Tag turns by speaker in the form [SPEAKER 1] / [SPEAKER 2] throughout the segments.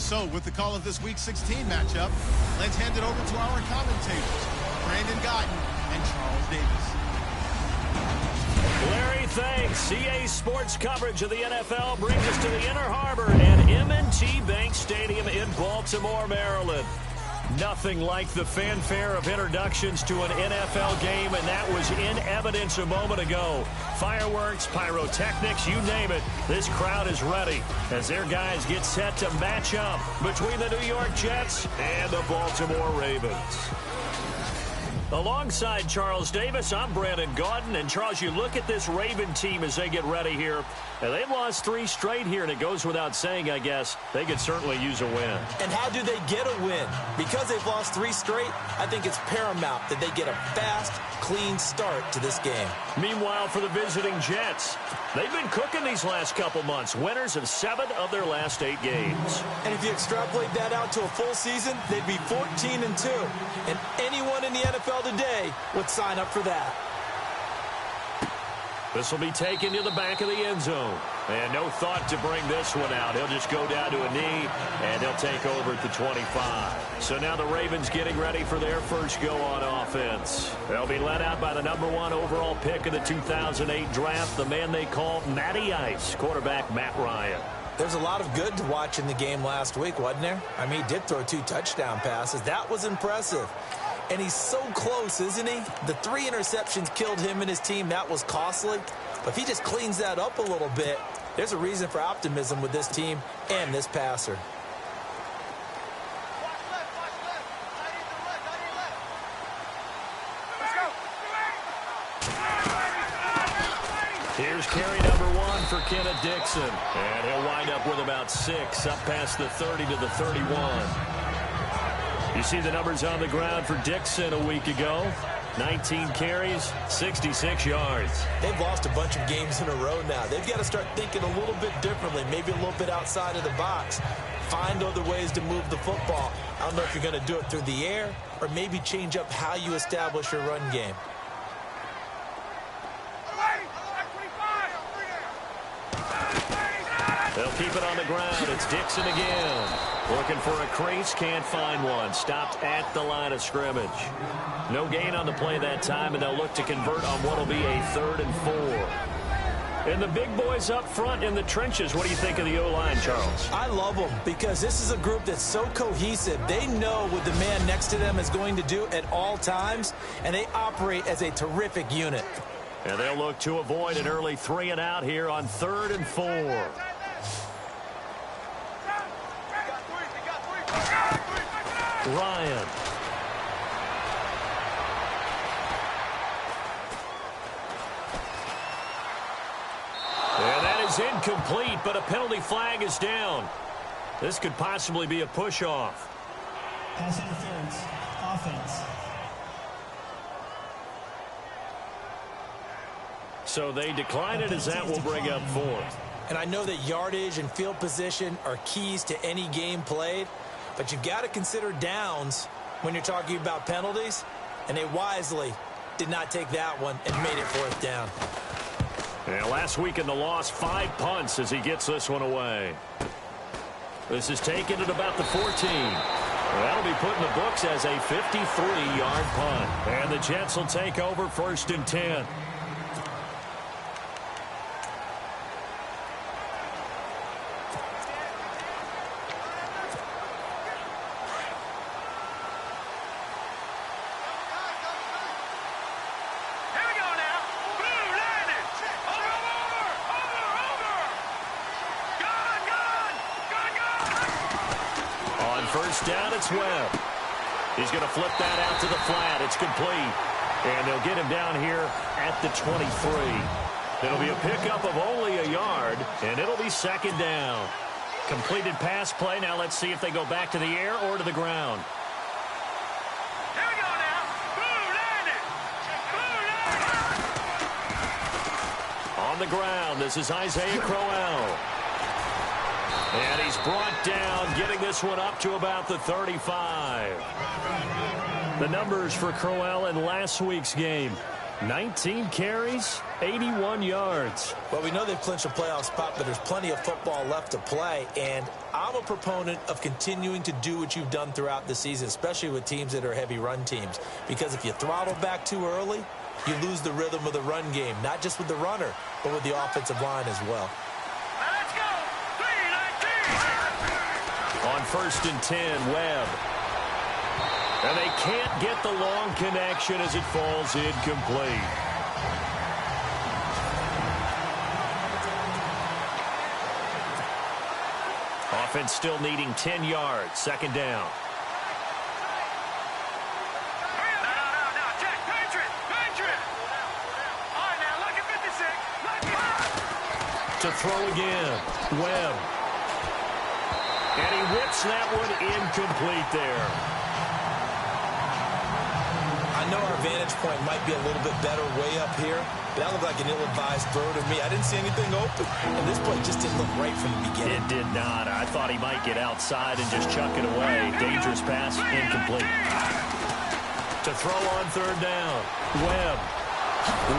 [SPEAKER 1] So, with the call of this Week 16 matchup, let's hand it over to our commentators, Brandon Gotton and Charles Davis.
[SPEAKER 2] Larry, thanks. CA Sports coverage of the NFL brings us to the Inner Harbor at M&T Bank Stadium in Baltimore, Maryland. Nothing like the fanfare of introductions to an NFL game, and that was in evidence a moment ago. Fireworks, pyrotechnics, you name it, this crowd is ready as their guys get set to match up between the New York Jets and the Baltimore Ravens. Alongside Charles Davis, I'm Brandon Gordon. And, Charles, you look at this Raven team as they get ready here. And they've lost 3 straight here, and it goes without saying, I guess, they could certainly use a win.
[SPEAKER 3] And how do they get a win? Because they've lost 3 straight, I think it's paramount that they get a fast, clean start to this game.
[SPEAKER 2] Meanwhile, for the visiting Jets, they've been cooking these last couple months. Winners of 7 of their last 8 games.
[SPEAKER 3] And if you extrapolate that out to a full season, they'd be 14-2. And anyone in the NFL today would sign up for that.
[SPEAKER 2] This will be taken to the back of the end zone. And no thought to bring this one out. He'll just go down to a knee, and he'll take over at the 25. So now the Ravens getting ready for their first go on offense. They'll be led out by the #1 overall pick of the 2008 draft, the man they call Matty Ice, quarterback Matt Ryan.
[SPEAKER 3] There's a lot of good to watch in the game last week, wasn't there? I mean, he did throw 2 touchdown passes. That was impressive. And he's so close, isn't he? The 3 interceptions killed him and his team. That was costly. But if he just cleans that up a little bit, there's a reason for optimism with this team and this passer.
[SPEAKER 2] Here's carry #1 for Kenneth Dixon. And he'll wind up with about 6 up past the 30 to the 31. You see the numbers on the ground for Dixon a week ago. 19 carries, 66 yards.
[SPEAKER 3] They've lost a bunch of games in a row now. They've got to start thinking a little bit differently, maybe a little bit outside of the box. Find other ways to move the football. I don't know if you're going to do it through the air or maybe change up how you establish your run game.
[SPEAKER 2] They'll keep it on the ground. It's Dixon again. Looking for a crease, can't find one. Stopped at the line of scrimmage. No gain on the play that time, and they'll look to convert on what will be a 3rd and 4. And the big boys up front in the trenches, what do you think of the O-line, Charles?
[SPEAKER 3] I love them because this is a group that's so cohesive. They know what the man next to them is going to do at all times, and they operate as a terrific unit.
[SPEAKER 2] And they'll look to avoid an early 3 and out here on 3rd and 4. Ryan. And that is incomplete, but a penalty flag is down. This could possibly be a push-off.
[SPEAKER 4] Pass interference. Offense.
[SPEAKER 2] So they decline it as that will bring up 4th.
[SPEAKER 3] And I know that yardage and field position are keys to any game played, but you've got to consider downs when you're talking about penalties, and they wisely did not take that one and made it 4th down.
[SPEAKER 2] And last week in the loss, 5 punts as he gets this one away. This is taken at about the 14. That'll be put in the books as a 53-yard punt. And the Jets will take over 1st and 10. Down, it's Webb. He's going to flip that out to the flat. It's complete. And they'll get him down here at the 23. It'll be a pickup of only a yard, and it'll be 2nd down. Completed pass play. Now let's see if they go back to the air or to the ground.
[SPEAKER 5] Here we go now. Blue landed. Blue landed.
[SPEAKER 2] On the ground, this is Isaiah Crowell. And he's brought down, getting this one up to about the 35. The numbers for Crowell in last week's game. 19 carries, 81 yards.
[SPEAKER 3] Well, we know they've clinched a playoff spot, but there's plenty of football left to play, and I'm a proponent of continuing to do what you've done throughout the season, especially with teams that are heavy run teams, because if you throttle back too early, you lose the rhythm of the run game, not just with the runner, but with the offensive line as well.
[SPEAKER 5] Let's go. 3-19.
[SPEAKER 2] On 1st and 10, Webb. And they can't get the long connection as it falls incomplete. Offense still needing 10 yards. 2nd down.
[SPEAKER 5] No. Check. Patriot. All right, now, look at 56.
[SPEAKER 2] To throw again. Webb. And he whips that one incomplete there.
[SPEAKER 3] I know our vantage point might be a little bit better way up here, but that looked like an ill-advised throw to me. I didn't see anything open, and this play just didn't look right from the beginning.
[SPEAKER 2] It did not. I thought he might get outside and just chuck it away. Dangerous pass, incomplete. To throw on 3rd down. Webb.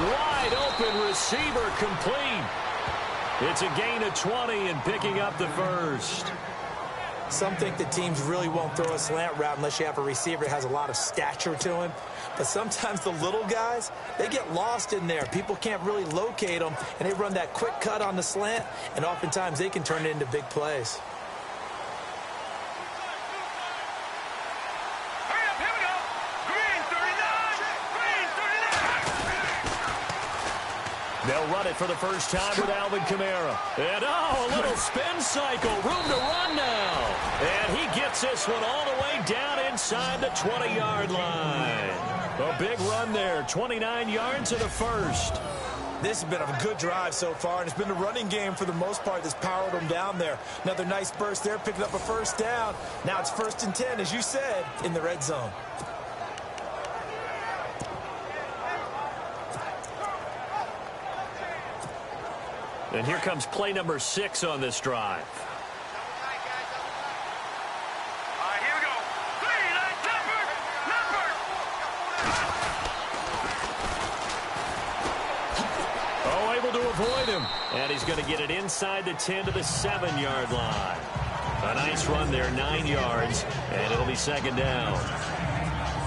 [SPEAKER 2] Wide open receiver, complete. It's a gain of 20 and picking up the 1st.
[SPEAKER 3] Some think that teams really won't throw a slant route unless you have a receiver that has a lot of stature to him. But sometimes the little guys, they get lost in there. People can't really locate them, and they run that quick cut on the slant, and oftentimes they can turn it into big plays.
[SPEAKER 5] Hurry up, here we go. Green 39.
[SPEAKER 2] They'll run it for the first time with Alvin Kamara. And, a little spin cycle. Room to run now. And he gets this one all the way down inside the 20-yard line. A big run there. 29 yards and a 1st.
[SPEAKER 3] This has been a good drive so far, and it's been the running game for the most part that's powered them down there. Another nice burst there, picking up a 1st down. Now it's 1st and 10, as you said, in the red zone.
[SPEAKER 2] And here comes play number 6 on this drive.
[SPEAKER 5] All right, here we go. 3-9
[SPEAKER 2] Able to avoid him. And he's going to get it inside the 10 to the 7-yard line. A nice run there, 9 yards, and it'll be 2nd down.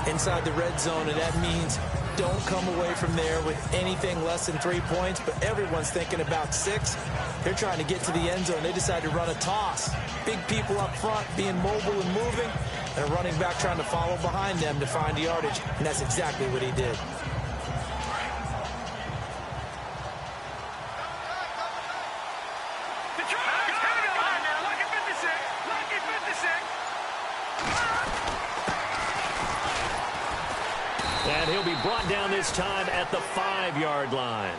[SPEAKER 3] Inside the red zone, and that means don't come away from there with anything less than 3 points, but everyone's thinking about 6. They're trying to get to the end zone. They decide to run a toss. Big people up front being mobile and moving, and a running back trying to follow behind them to find yardage, and that's exactly what he did.
[SPEAKER 2] And he'll be brought down this time at the 5-yard line.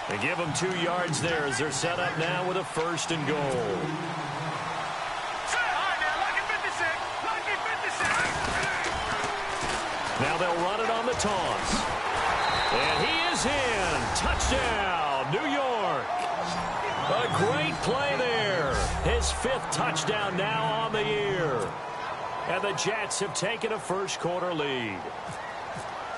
[SPEAKER 2] They give him 2 yards there as they're set up now with a 1st and goal. Now they'll run it on the toss. And he is in. Touchdown, New York. A great play there. His 5th touchdown now on the year. And the Jets have taken a first-quarter lead.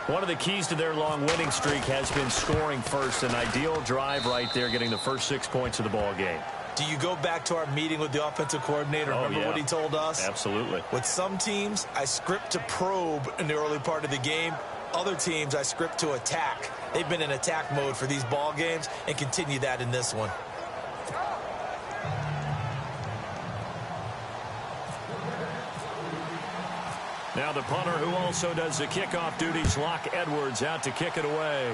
[SPEAKER 2] One of the keys to their long winning streak has been scoring first. An ideal drive right there, getting the first 6 points of the ball game.
[SPEAKER 3] Do you go back to our meeting with the offensive coordinator? Remember what he told us?
[SPEAKER 2] Absolutely.
[SPEAKER 3] With some teams, I script to probe in the early part of the game. Other teams, I script to attack. They've been in attack mode for these ball games and continue that in this one.
[SPEAKER 2] Now the punter, who also does the kickoff duties, Locke Edwards, out to kick it away.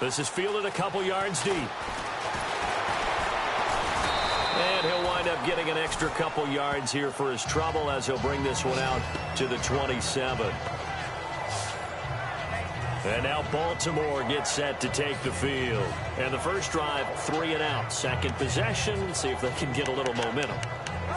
[SPEAKER 2] This is fielded a couple yards deep. And he'll wind up getting an extra couple yards here for his trouble as he'll bring this one out to the 27. And now Baltimore gets set to take the field. And the first drive, 3 and out. Second possession, see if they can get a little momentum.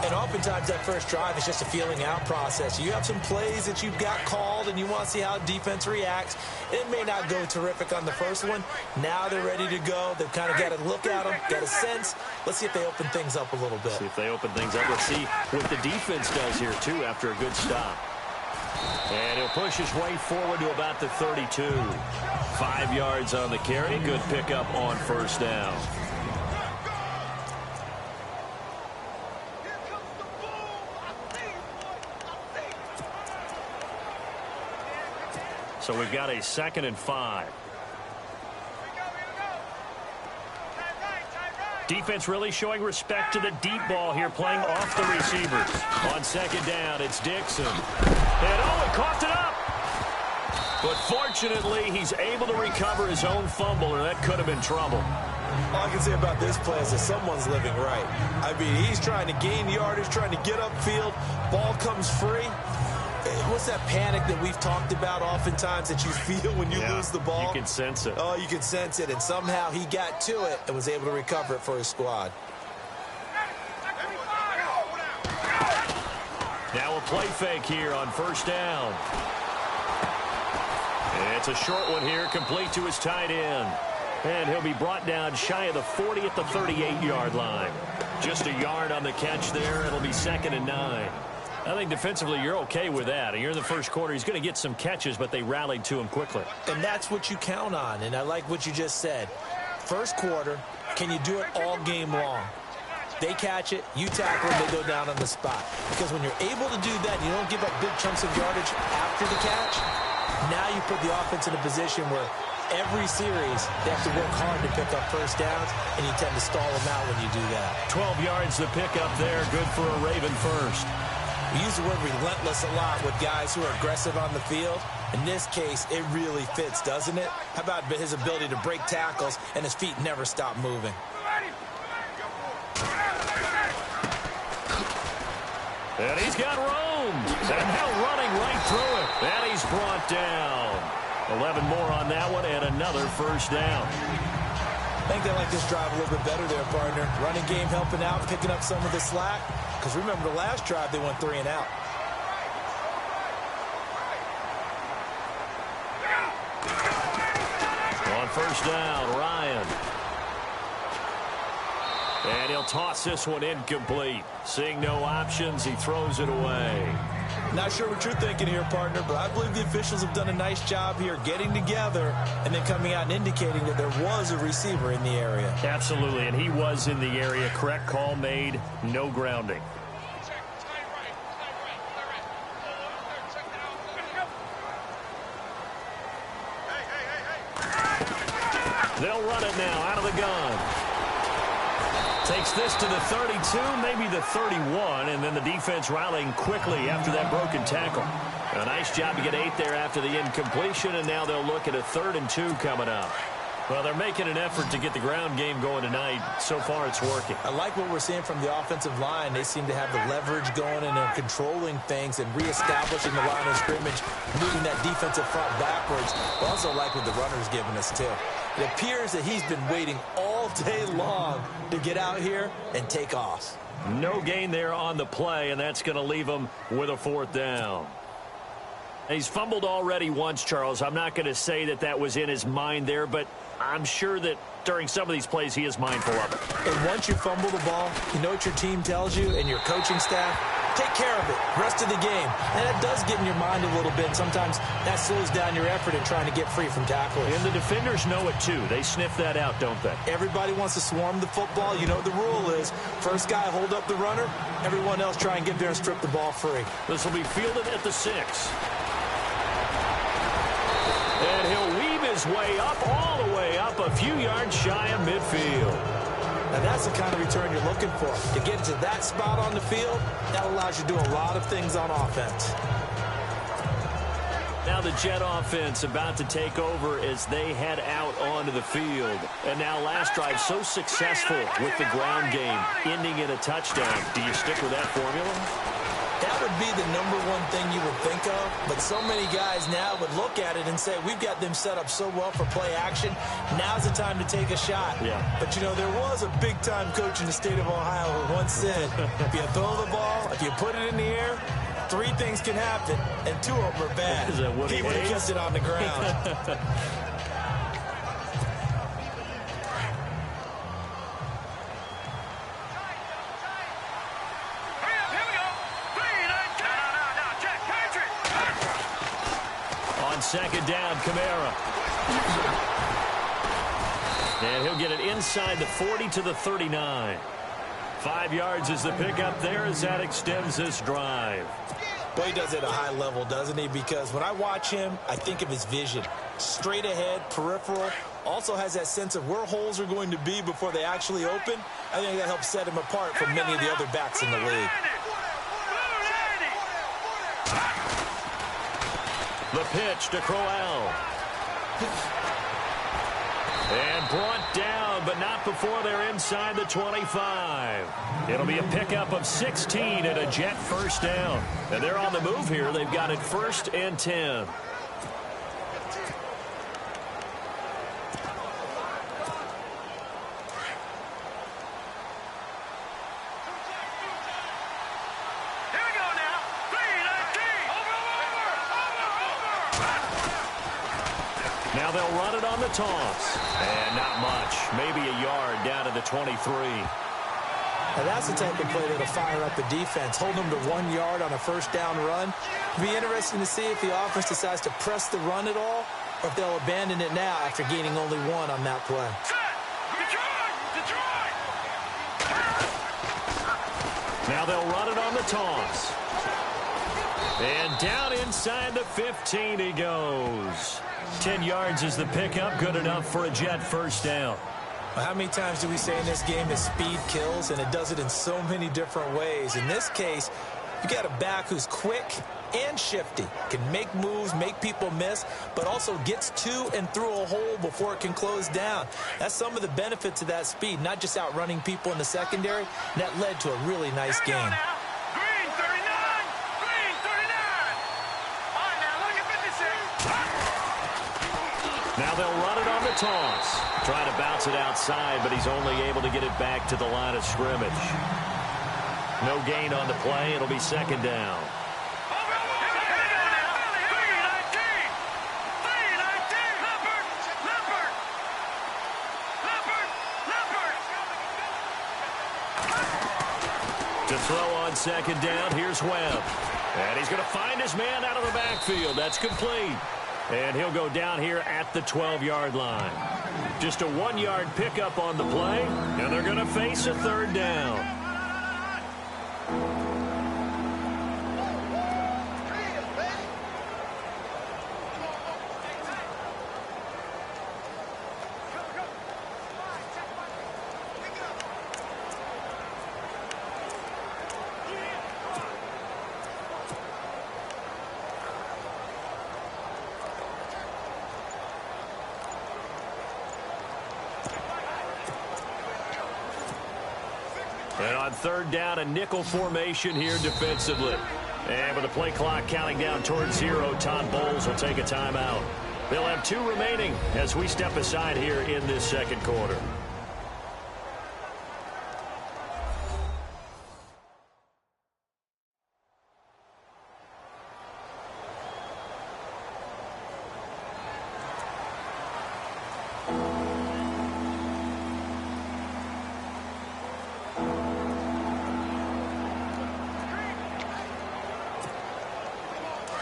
[SPEAKER 3] And oftentimes that first drive is just a feeling out process. You have some plays that you've got called and you want to see how defense reacts. It may not go terrific on the first one. Now they're ready to go. They've kind of got to look at them, got a sense. Let's see if they open things up a little bit.
[SPEAKER 2] See if they open things up. Let's see what the defense does here, too, after a good stop. And he'll push his way forward to about the 32. 5 yards on the carry. Good pickup on first down. So we've got a 2nd and 5. Defense really showing respect to the deep ball here, playing off the receivers. On 2nd down, it's Dixon. And he coughed it up. But fortunately, he's able to recover his own fumble, or that could have been trouble.
[SPEAKER 3] All I can say about this play is that someone's living right. I mean, he's trying to gain yardage, trying to get upfield. Ball comes free. What's that panic that we've talked about oftentimes that you feel when you lose the ball?
[SPEAKER 2] You can sense it.
[SPEAKER 3] Oh, you can sense it. And somehow he got to it and was able to recover it for his squad.
[SPEAKER 2] Now a play fake here on first down. It's a short one here, complete to his tight end. And he'll be brought down shy of the 40 at the 38-yard line. Just a yard on the catch there. It'll be 2nd and 9. I think defensively you're okay with that. And you're in the first quarter. He's going to get some catches, but they rallied to him quickly.
[SPEAKER 3] And that's what you count on. And I like what you just said. First quarter, can you do it all game long? They catch it, you tackle them, they go down on the spot. Because when you're able to do that, you don't give up big chunks of yardage after the catch. Now you put the offense in a position where every series they have to work hard to pick up first downs, and you tend to stall them out when you do that.
[SPEAKER 2] 12 yards to pick up there. Good for a Raven first.
[SPEAKER 3] We use the word relentless a lot with guys who are aggressive on the field. In this case, it really fits, doesn't it? How about his ability to break tackles and his feet never stop moving?
[SPEAKER 2] And he's got room. And now running right through it. And he's brought down. 11 more on that one and another first down.
[SPEAKER 3] I think they like this drive a little bit better there, partner. Running game helping out, picking up some of the slack. Because remember, the last drive, they went 3 and out.
[SPEAKER 2] On first down, Ryan. And he'll toss this one incomplete. Seeing no options, he throws it away.
[SPEAKER 3] Not sure what you're thinking here, partner, but I believe the officials have done a nice job here getting together and then coming out and indicating that there was a receiver in the area.
[SPEAKER 2] Absolutely, and he was in the area. Correct call made, no grounding. They'll run it now out of the gun. Takes this to the 32, maybe the 31, and then the defense rallying quickly after that broken tackle. A nice job to get 8 there after the incompletion, and now they'll look at a 3rd and 2 coming up. Well, they're making an effort to get the ground game going tonight. So far, it's working.
[SPEAKER 3] I like what we're seeing from the offensive line. They seem to have the leverage going, and they're controlling things and reestablishing the line of scrimmage, moving that defensive front backwards. I also like what the runner's giving us, too. It appears that he's been waiting all day long to get out here and take off.
[SPEAKER 2] No gain there on the play, and that's going to leave him with a 4th down. He's fumbled already once, Charles. I'm not going to say that that was in his mind there, but I'm sure that during some of these plays he is mindful of it.
[SPEAKER 3] And once you fumble the ball, you know what your team tells you and your coaching staff? Take care of it rest of the game. And that does get in your mind a little bit. Sometimes that slows down your effort in trying to get free from tackles.
[SPEAKER 2] And the defenders know it too. They sniff that out, don't they?
[SPEAKER 3] Everybody wants to swarm the football. You know what the rule is. First guy hold up the runner. Everyone else try and get there and strip the ball free.
[SPEAKER 2] This will be fielded at the 6. And he'll weave his way up, all the way up, a few yards shy of midfield.
[SPEAKER 3] Now that's the kind of return you're looking for. To get to that spot on the field, that allows you to do a lot of things on offense.
[SPEAKER 2] Now the Jet offense about to take over as they head out onto the field. And now last drive so successful with the ground game, ending in a touchdown. Do you stick with that formula?
[SPEAKER 3] That would be the #1 thing you would think of, but so many guys now would look at it and say, we've got them set up so well for play action, now's the time to take a shot.
[SPEAKER 2] Yeah.
[SPEAKER 3] But, you know, there was a big-time coach in the state of Ohio who once said, if you throw the ball, if you put it in the air, 3 things can happen, and 2 of them are bad.
[SPEAKER 2] Is that what
[SPEAKER 3] he would have kept it on the ground.
[SPEAKER 2] On second down, Kamara. And he'll get it inside the 40 to the 39. 5 yards is the pickup there as that extends this drive.
[SPEAKER 3] Well, he does it at a high level, doesn't he? Because when I watch him, I think of his vision. Straight ahead, peripheral. Also has that sense of where holes are going to be before they actually open. I think that helps set him apart from many of the other backs in the league.
[SPEAKER 2] The pitch to Crowell. And brought down, but not before they're inside the 25. It'll be a pickup of 16 and a Jet first down. And they're on the move here. They've got it 1st and 10. Now they'll run it on the toss. And not much. Maybe a yard down to the 23.
[SPEAKER 3] Now that's the type of play that'll fire up the defense. Hold them to 1 yard on a first down run. It'll be interesting to see if the offense decides to press the run at all or if they'll abandon it now after gaining only 1 on that play.
[SPEAKER 2] Now they'll run it on the toss. And down inside the 15 he goes. 10 yards is the pickup. Good enough for a Jet first down.
[SPEAKER 3] Well, how many times do we say in this game that speed kills, and it does it in so many different ways? In this case, you got a back who's quick and shifty, can make moves, make people miss, but also gets to and through a hole before it can close down. That's some of the benefits of that speed, not just outrunning people in the secondary. And that led to a really nice game.
[SPEAKER 2] Now they'll run it on the toss. Trying to bounce it outside, but he's only able to get it back to the line of scrimmage. No gain on the play. It'll be second down. To throw on second down, here's Webb. And he's going to find his man out of the backfield. That's complete. And he'll go down here at the 12-yard line. Just a 1-yard pickup on the play, and they're going to face a third down. And on third down, a nickel formation here defensively. And with the play clock counting down towards 0, Todd Bowles will take a timeout. They'll have 2 remaining as we step aside here in this second quarter.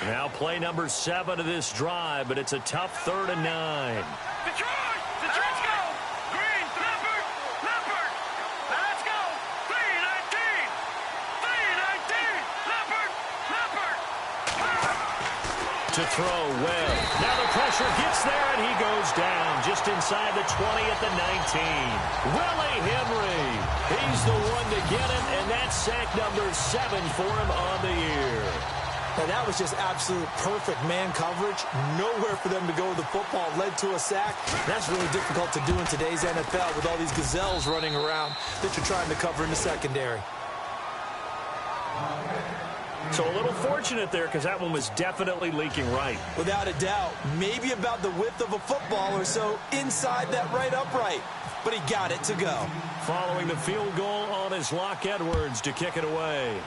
[SPEAKER 2] Now play number 7 of this drive, but it's a tough 3rd and 9.
[SPEAKER 5] Detroit! Detroit's go! Green, Leopard! Leopard! Let's go! 3-19! 3-19! Leopard! Leopard!
[SPEAKER 2] To throw, Webb. Now the pressure gets there, and he goes down just inside the 20 at the 19. Willie Henry. He's the one to get it, and that's sack number 7 for him on the year.
[SPEAKER 3] Now, that was just absolute perfect man coverage. Nowhere for them to go with the football. Led to a sack. That's really difficult to do in today's NFL with all these gazelles running around that you're trying to cover in the secondary.
[SPEAKER 2] So a little fortunate there because that one was definitely leaking right.
[SPEAKER 3] Without a doubt. Maybe about the width of a football or so inside that right upright. But he got it to go.
[SPEAKER 2] Following the field goal on his Locke Edwards to kick it away.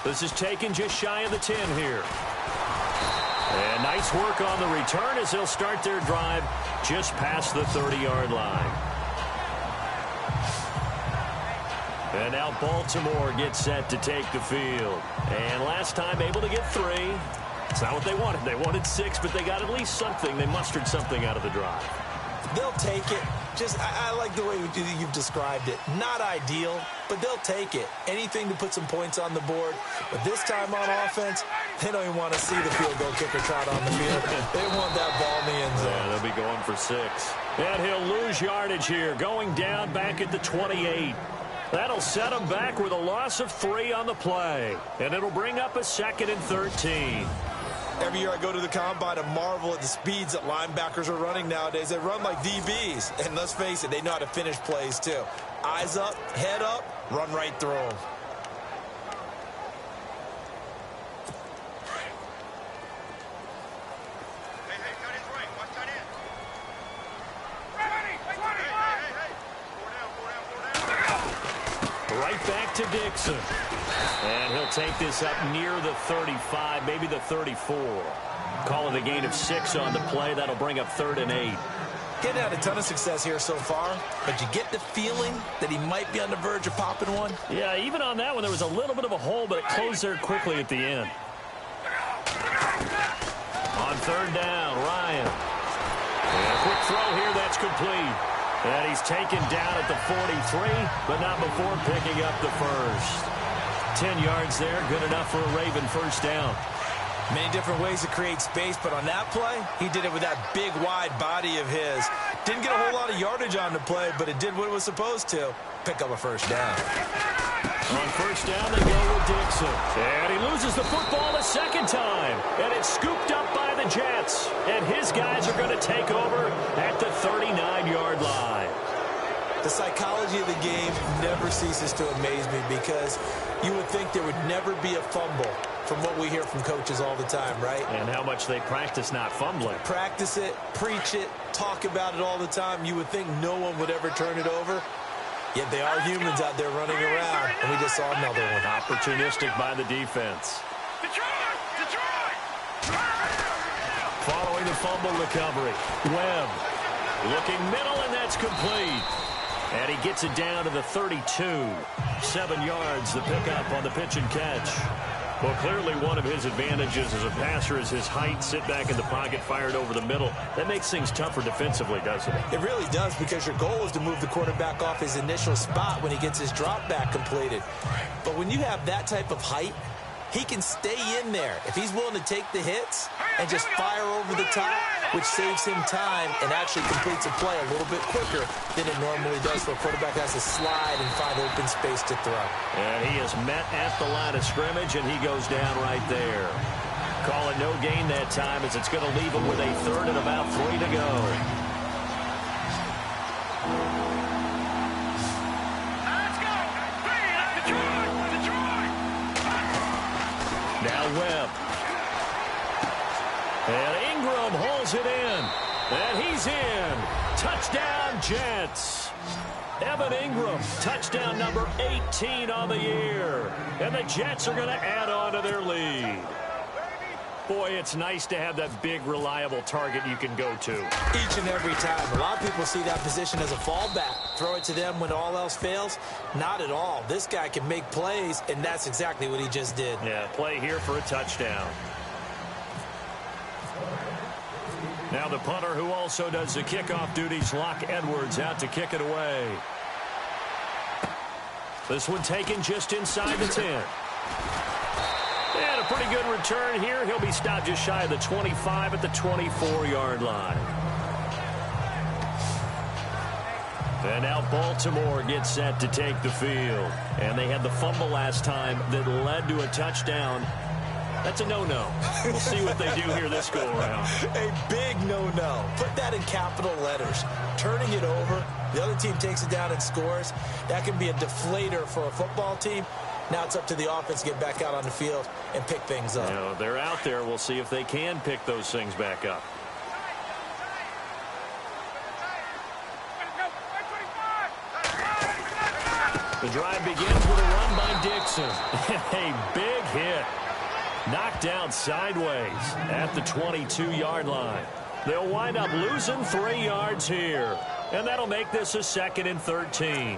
[SPEAKER 2] This is taken just shy of the 10 here. And nice work on the return as they'll start their drive just past the 30-yard line. And now Baltimore gets set to take the field. And last time able to get 3. It's not what they wanted. They wanted 6, but they got at least something. They mustered something out of the drive.
[SPEAKER 3] They'll take it. I like the way you've described it. Not ideal, but they'll take it. Anything to put some points on the board. But this time on offense, they don't even want to see the field goal kicker trot on the field. They want that ball in the end zone.
[SPEAKER 2] Yeah, they'll be going for 6. And he'll lose yardage here, going down back at the 28. That'll set him back with a loss of 3 on the play. And it'll bring up a 2nd and 13.
[SPEAKER 3] Every year I go to the combine and marvel at the speeds that linebackers are running nowadays. They run like DBs. And let's face it, they know how to finish plays too. Eyes up, head up, run right through them.
[SPEAKER 2] Right back to Dixon. And he'll take this up near the 35, maybe the 34. Calling a gain of 6 on the play. That'll bring up 3rd and 8.
[SPEAKER 3] Getting had a ton of success here so far, but you get the feeling that he might be on the verge of popping one.
[SPEAKER 2] Yeah, even on that one, there was a little bit of a hole, but it closed there quickly at the end. On 3rd down, Ryan. And a quick throw here, that's complete. And he's taken down at the 43, but not before picking up the first. 10 yards there, good enough for a Raven first down.
[SPEAKER 3] Many different ways to create space, but on that play, he did it with that big, wide body of his. Didn't get a whole lot of yardage on the play, but it did what it was supposed to. Pick up a first down.
[SPEAKER 2] On first down, they go with Dixon. And he loses the football a 2nd time. And it's scooped up by the Jets. And his guys are going to take over at the 39-yard line.
[SPEAKER 3] The psychology of the game never ceases to amaze me because you would think there would never be a fumble from what we hear from coaches all the time, right?
[SPEAKER 2] And how much they practice not fumbling.
[SPEAKER 3] Practice it, preach it, talk about it all the time. You would think no one would ever turn it over. Yet they are humans out there running around, and we just saw another one.
[SPEAKER 2] Opportunistic by the defense.
[SPEAKER 5] Detroit!
[SPEAKER 2] Following the fumble recovery, Webb looking middle, and that's complete. And he gets it down to the 32. 7 yards, the pickup on the pitch and catch. Well, clearly one of his advantages as a passer is his height. Sit back in the pocket, fired over the middle. That makes things tougher defensively, doesn't it?
[SPEAKER 3] It really does, because your goal is to move the quarterback off his initial spot when he gets his drop back completed. But when you have that type of height, he can stay in there if he's willing to take the hits and just fire over the top, which saves him time and actually completes a play a little bit quicker than it normally does, for a quarterback has to slide and find open space to throw.
[SPEAKER 2] And he is met at the line of scrimmage, and he goes down right there. Call it no gain that time, as it's going to leave him with a 3rd and about 3 to go. Now Webb. And Ingram holds it in. And he's in. Touchdown, Jets. Evan Ingram, touchdown number 18 on the year. And the Jets are going to add on to their lead. Boy, it's nice to have that big, reliable target you can go to.
[SPEAKER 3] Each and every time. A lot of people see that position as a fallback. Throw it to them when all else fails. Not at all. This guy can make plays, and that's exactly what he just did.
[SPEAKER 2] Yeah, play here for a touchdown. Now the punter, who also does the kickoff duties, Locke Edwards, out to kick it away. This one taken just inside the 10. And a pretty good return here. He'll be stopped just shy of the 25 at the 24-yard line. And now Baltimore gets set to take the field. And they had the fumble last time that led to a touchdown. That's a no-no. We'll see what they do here this go-around.
[SPEAKER 3] A big no-no. Put that in capital letters. Turning it over, the other team takes it down and scores. That can be a deflator for a football team. Now it's up to the offense to get back out on the field and pick things up.
[SPEAKER 2] You know, they're out there. We'll see if they can pick those things back up. The drive begins with a run by Dixon. A big hit. Knocked down sideways at the 22-yard line. They'll wind up losing 3 yards here. And that'll make this a 2nd and 13.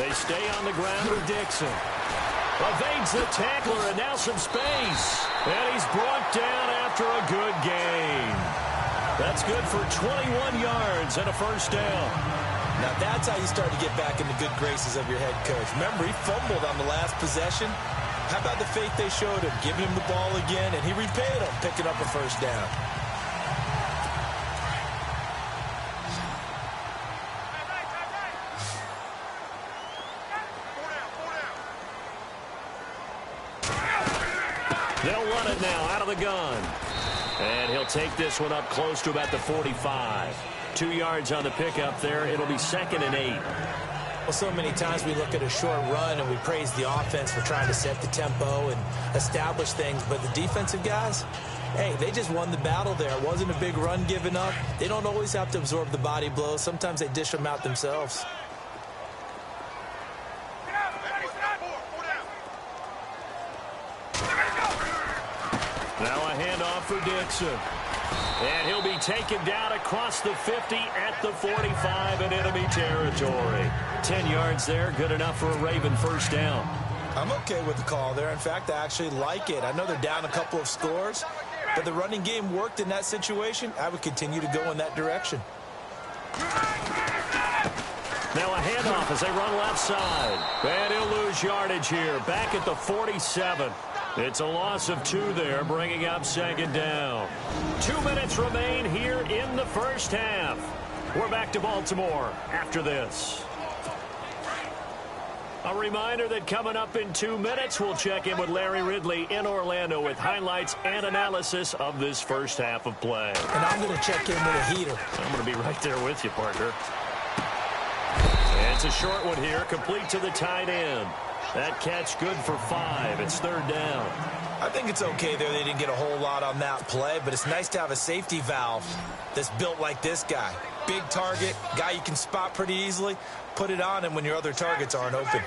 [SPEAKER 2] They stay on the ground with Dixon. Evades the tackler, and now some space. And he's brought down after a good gain. That's good for 21 yards and a first down.
[SPEAKER 3] Now that's how you start to get back in the good graces of your head coach. Remember, he fumbled on the last possession. How about the faith they showed him, giving him the ball again, and he repaid him, picking up a first down.
[SPEAKER 2] They'll run it now out of the gun. And he'll take this one up close to about the 45. 2 yards on the pickup there. It'll be 2nd and 8.
[SPEAKER 3] Well, so many times we look at a short run and we praise the offense for trying to set the tempo and establish things. But the defensive guys, hey, they just won the battle there. It wasn't a big run given up. They don't always have to absorb the body blows. Sometimes they dish them out themselves.
[SPEAKER 2] Now a handoff for Dixon. And he'll be taken down across the 50 at the 45 in enemy territory. 10 yards there, good enough for a Raven first down.
[SPEAKER 3] I'm okay with the call there. In fact, I actually like it. I know they're down a couple of scores, but the running game worked in that situation. I would continue to go in that direction.
[SPEAKER 2] Now a handoff as they run left side. And he'll lose yardage here, back at the 47. It's a loss of 2 there, bringing up 2nd down. 2 minutes remain here in the first half. We're back to Baltimore after this. A reminder that coming up in 2 minutes, we'll check in with Larry Ridley in Orlando with highlights and analysis of this first half of play.
[SPEAKER 3] And I'm going to check in with a heater.
[SPEAKER 2] I'm going to be right there with you, partner. And it's a short one here, complete to the tight end. That catch good for 5. It's 3rd down.
[SPEAKER 3] I think it's okay there. They didn't get a whole lot on that play, but it's nice to have a safety valve that's built like this guy. Big target, guy you can spot pretty easily. Put it on him when your other targets aren't open.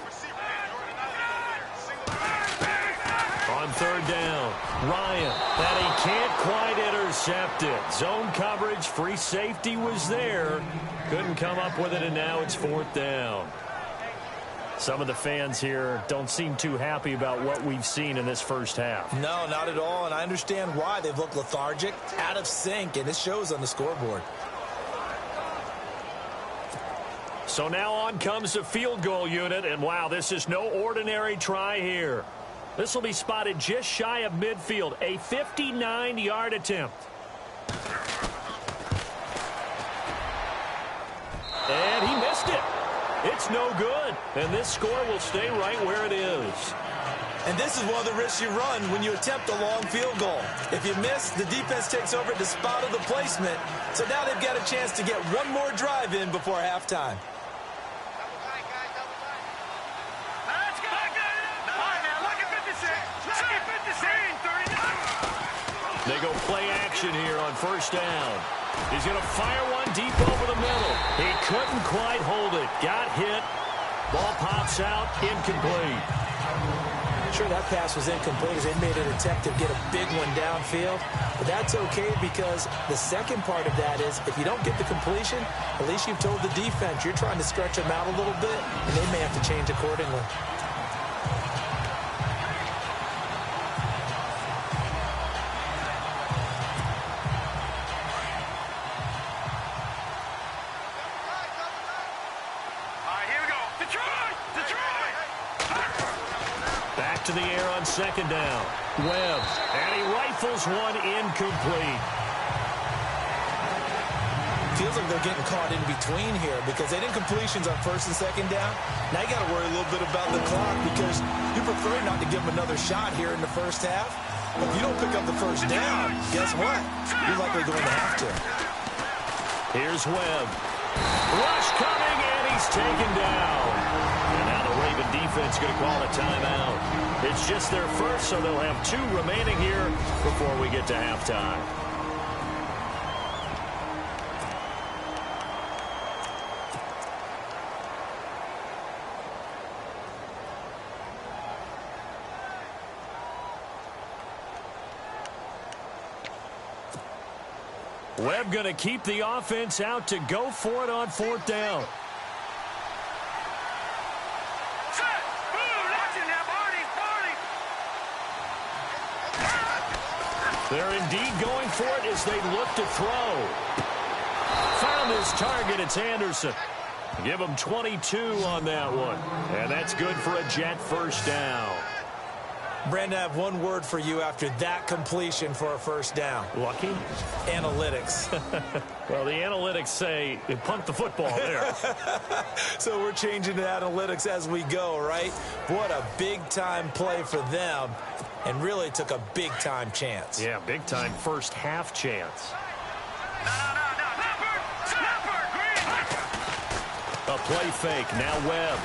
[SPEAKER 2] On 3rd down, Ryan, and he can't quite intercept it. Zone coverage, free safety was there. Couldn't come up with it, and now it's 4th down. Some of the fans here don't seem too happy about what we've seen in this first half.
[SPEAKER 3] No, not at all, and I understand why. They've looked lethargic, out of sync, and it shows on the scoreboard.
[SPEAKER 2] So now on comes the field goal unit, and wow, this is no ordinary try here. This will be spotted just shy of midfield, a 59-yard attempt. And he missed it. It's no good, and this score will stay right where it is.
[SPEAKER 3] And this is one of the risks you run when you attempt a long field goal. If you miss, the defense takes over at the spot of the placement. So now they've got a chance to get one more drive in before halftime.
[SPEAKER 2] They go play action here on 1st down. He's going to fire one deep over the middle. He couldn't quite hold it. Got hit. Ball pops out. Incomplete.
[SPEAKER 3] Sure, that pass was incomplete as they made an attempt to get a big one downfield. But that's okay because the second part of that is if you don't get the completion, at least you've told the defense you're trying to stretch them out a little bit, and they may have to change accordingly.
[SPEAKER 2] To the air on 2nd down. Webb, and he rifles one incomplete.
[SPEAKER 3] Feels like they're getting caught in between here because they did completions on 1st and 2nd down. Now you got to worry a little bit about the clock because you prefer not to give them another shot here in the first half. But if you don't pick up the 1st down, guess what? You're likely going to have to.
[SPEAKER 2] Here's Webb. Rush coming, and he's taken down. And now the Raven defense going to call a timeout. It's just their first, so they'll have 2 remaining here before we get to halftime. Webb going to keep the offense out to go for it on 4th down. They're indeed going for it as they look to throw. Found his target. It's Anderson. Give him 22 on that one. And that's good for a Jet first down.
[SPEAKER 3] Brandon, I have one word for you after that completion for a first down.
[SPEAKER 2] Lucky?
[SPEAKER 3] Analytics.
[SPEAKER 2] Well, the analytics say punt the football there.
[SPEAKER 3] So we're changing the analytics as we go, right? What a big-time play for them, and really took a big-time chance.
[SPEAKER 2] Yeah, big-time first half chance. A play fake. Now Webb.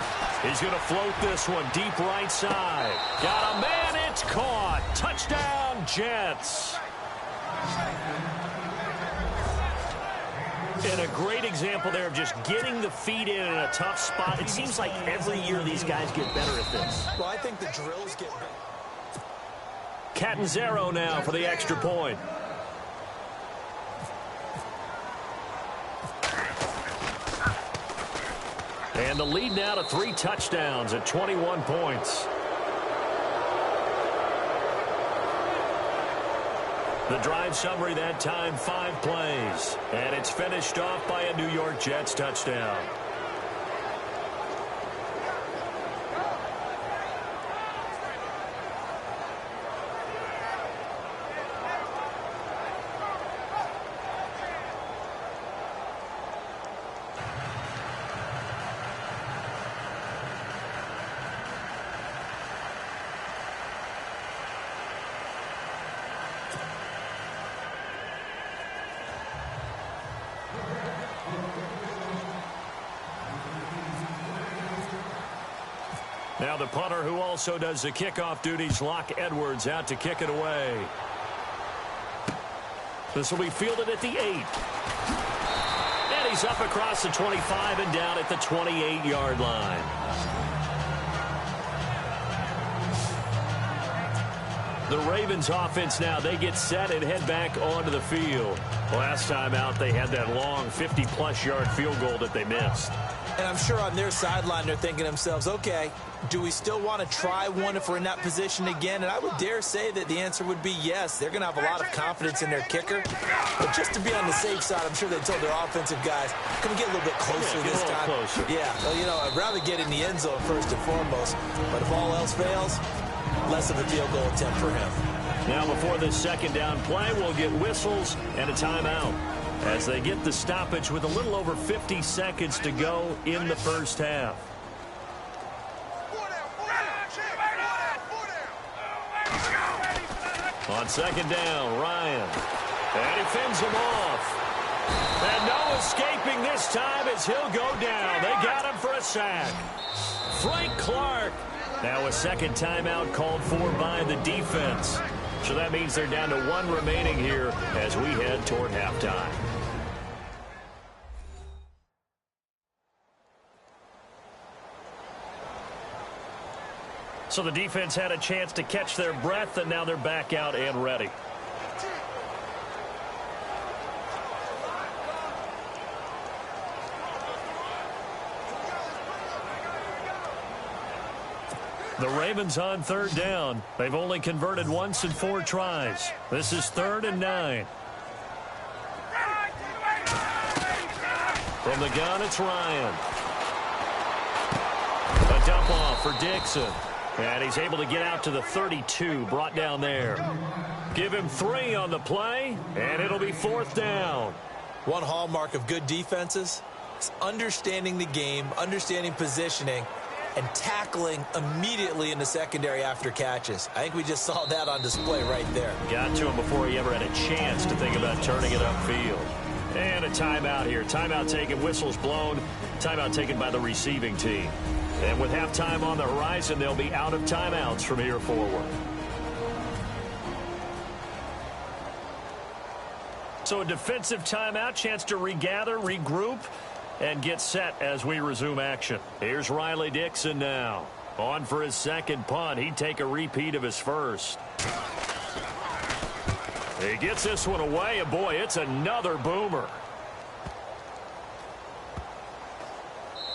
[SPEAKER 2] He's going to float this one deep right side. Got a man. It's caught. Touchdown, Jets. And a great example there of just getting the feet in a tough spot. It seems like every year these guys get better at this.
[SPEAKER 3] Well, I think the drills get better.
[SPEAKER 2] Catanzaro now for the extra point. And the lead now to 3 touchdowns at 21 points. The drive summary that time, 5 plays. And it's finished off by a New York Jets touchdown. Now the punter who also does the kickoff duties, Locke Edwards, out to kick it away. This will be fielded at the 8. And he's up across the 25 and down at the 28-yard line. The Ravens offense now, they get set and head back onto the field. Last time out, they had that long 50-plus yard field goal that they missed.
[SPEAKER 3] And I'm sure on their sideline they're thinking to themselves, okay, do we still want to try one if we're in that position again? And I would dare say that the answer would be yes. They're going to have a lot of confidence in their kicker. But just to be on the safe side, I'm sure they told their offensive guys, can we get a little bit closer this time?
[SPEAKER 2] Closer.
[SPEAKER 3] Yeah, well, you know, I'd rather get in the end zone first and foremost. But if all else fails, less of a field goal attempt for him.
[SPEAKER 2] Now before this second down play, we'll get whistles and a timeout as they get the stoppage with a little over 50 seconds to go in the first half. On second down, Ryan. And he fends him off. And no escaping this time as he'll go down. They got him for a sack. Frank Clark. Now a second timeout called for by the defense. So that means they're down to 1 remaining here as we head toward halftime. So the defense had a chance to catch their breath, and now they're back out and ready. The Ravens on third down. They've only converted once in 4 tries. This is 3rd and 9. From the gun, it's Ryan. A dump off for Dixon. And he's able to get out to the 32, brought down there. Give him 3 on the play, and it'll be 4th down.
[SPEAKER 3] One hallmark of good defenses is understanding the game, understanding positioning, and tackling immediately in the secondary after catches. I think we just saw that on display right there.
[SPEAKER 2] Got to him before he ever had a chance to think about turning it upfield. And a timeout here. Timeout taken, whistles blown. Timeout taken by the receiving team. And with halftime on the horizon, they'll be out of timeouts from here forward. So a defensive timeout, chance to regather, regroup, and get set as we resume action. Here's Riley Dixon now. On for his second punt. He'd take a repeat of his first. He gets this one away, and boy, it's another boomer.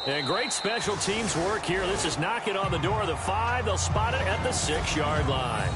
[SPEAKER 2] And great special teams work here. This is knocking on the door of the 5. They'll spot it at the 6-yard line.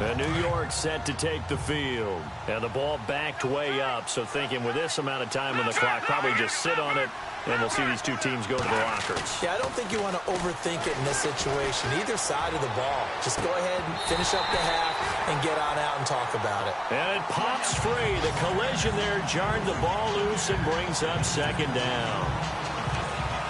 [SPEAKER 2] And New York set to take the field. And the ball backed way up, so thinking with this amount of time on the clock, probably just sit on it, and we'll see these two teams go to the lockers.
[SPEAKER 3] Yeah, I don't think you want to overthink it in this situation. Either side of the ball. Just go ahead and finish up the half and get on out and talk about it.
[SPEAKER 2] And it pops free. The collision there jarred the ball loose and brings up second down.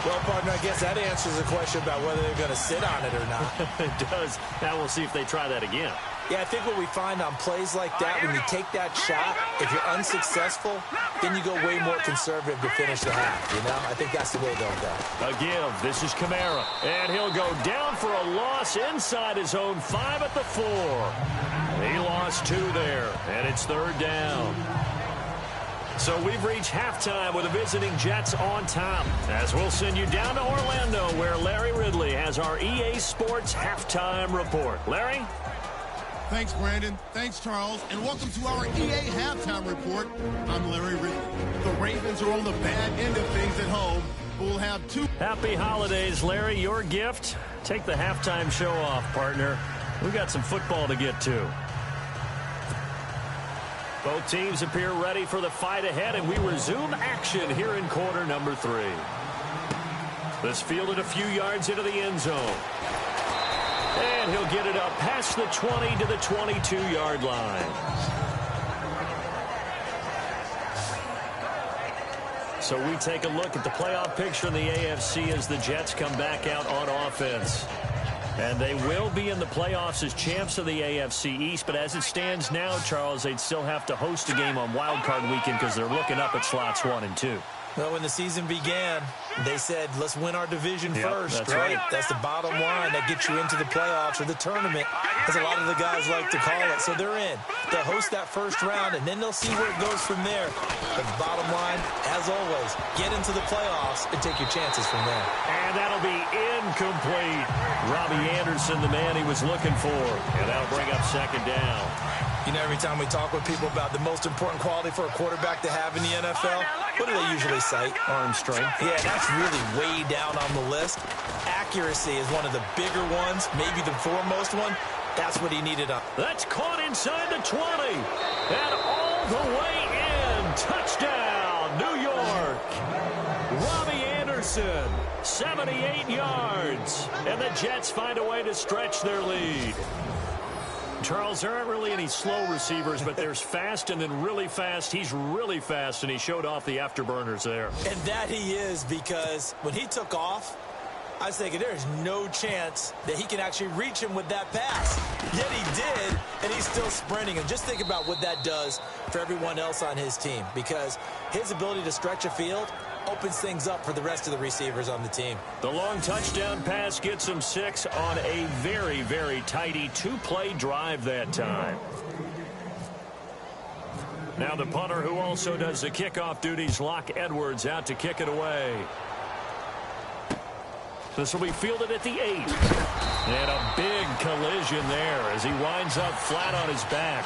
[SPEAKER 3] Well, partner, I guess that answers the question about whether they're going to sit on it or not.
[SPEAKER 2] It does. Now we'll see if they try that again.
[SPEAKER 3] Yeah, I think what we find on plays like that, when you take that shot, if you're unsuccessful, then you go way more conservative to finish the half, you know? I think that's the way they'll go.
[SPEAKER 2] A give. This is Kamara. And he'll go down for a loss inside his own 5 at the 4. He lost 2 there, and it's third down. So we've reached halftime with the visiting Jets on top, as we'll send you down to Orlando, where Larry Ridley has our EA Sports halftime report. Larry?
[SPEAKER 1] Thanks, Brandon. Thanks, Charles. And welcome to our EA halftime report. I'm Larry Ridley. The Ravens are on the bad end of things at home. We'll have 2.
[SPEAKER 2] Happy holidays, Larry. Your gift? Take the halftime show off, partner. We've got some football to get to. Both teams appear ready for the fight ahead, and we resume action here in quarter number 3. This fielded a few yards into the end zone. And he'll get it up past the 20 to the 22-yard line. So we take a look at the playoff picture in the AFC as the Jets come back out on offense. And they will be in the playoffs as champs of the AFC East. But as it stands now, Charles, they'd still have to host a game on Wild Card Weekend because they're looking up at slots 1 and 2.
[SPEAKER 3] Well, when the season began, they said, let's win our division first,
[SPEAKER 2] that's
[SPEAKER 3] right?
[SPEAKER 2] right.
[SPEAKER 3] That's the bottom line that gets you into the playoffs or the tournament, as a lot of the guys like to call it. So they're in. They'll host that first round, and then they'll see where it goes from there. But the bottom line, as always, get into the playoffs and take your chances from there.
[SPEAKER 2] And that'll be incomplete. Robbie Anderson, the man he was looking for. And that'll bring up second down.
[SPEAKER 3] You know, every time we talk with people about the most important quality for a quarterback to have in the NFL, what do they usually cite?
[SPEAKER 2] Arm strength.
[SPEAKER 3] Yeah, that's really way down on the list. Accuracy is one of the bigger ones, maybe the foremost one. That's what he needed up.
[SPEAKER 2] That's caught inside the 20. And all the way in. Touchdown, New York. Robbie Anderson, 78 yards. And the Jets find a way to stretch their lead. Charles, there aren't really any slow receivers, but there's fast and then really fast. He's really fast, and he showed off the afterburners there.
[SPEAKER 3] And that he is, because when he took off, I was thinking there is no chance that he can actually reach him with that pass. Yet he did, and he's still sprinting. And just think about what that does for everyone else on his team, because his ability to stretch a field opens things up for the rest of the receivers on the team.
[SPEAKER 2] The long touchdown pass gets him 6 on a very, very tidy 2-play drive that time. Now the punter, who also does the kickoff duties, Locke Edwards, out to kick it away. This will be fielded at the 8. And a big collision there as he winds up flat on his back.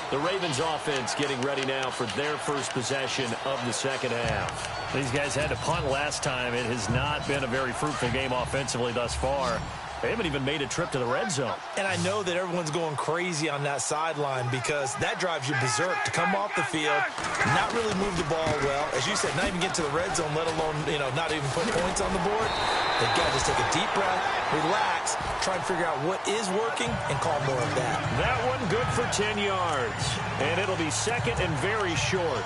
[SPEAKER 2] The Ravens offense getting ready now for their first possession of the second half. These guys had to punt last time. It has not been a very fruitful game offensively thus far. They haven't even made a trip to the red zone.
[SPEAKER 3] And I know that everyone's going crazy on that sideline because that drives you berserk to come off the field, not really move the ball well. As you said, not even get to the red zone, let alone, not even put points on the board. They've got to just take a deep breath, relax, try and figure out what is working, and call more of that.
[SPEAKER 2] That one good for 10 yards. And it'll be second and very short.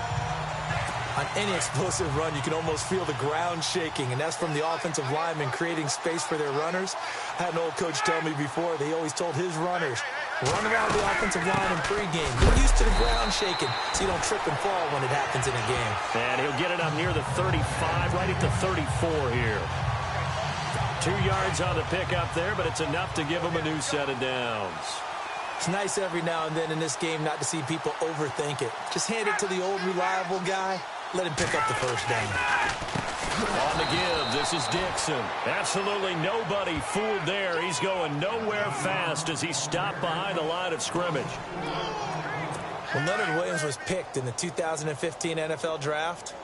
[SPEAKER 3] On any explosive run, you can almost feel the ground shaking, and that's from the offensive linemen creating space for their runners. I had an old coach tell me before, they always told his runners, run around the offensive line in pregame. Get used to the ground shaking so you don't trip and fall when it happens in a game.
[SPEAKER 2] And he'll get it up near the 35, right at the 34 here. 2 yards on the pickup there, but it's enough to give him a new set of downs.
[SPEAKER 3] It's nice every now and then in this game not to see people overthink it. Just hand it to the old reliable guy. Let him pick up the first down.
[SPEAKER 2] On the give, this is Dixon. Absolutely nobody fooled there. He's going nowhere fast as he stopped behind the line of scrimmage.
[SPEAKER 3] When Leonard Williams was picked in the 2015 NFL Draft,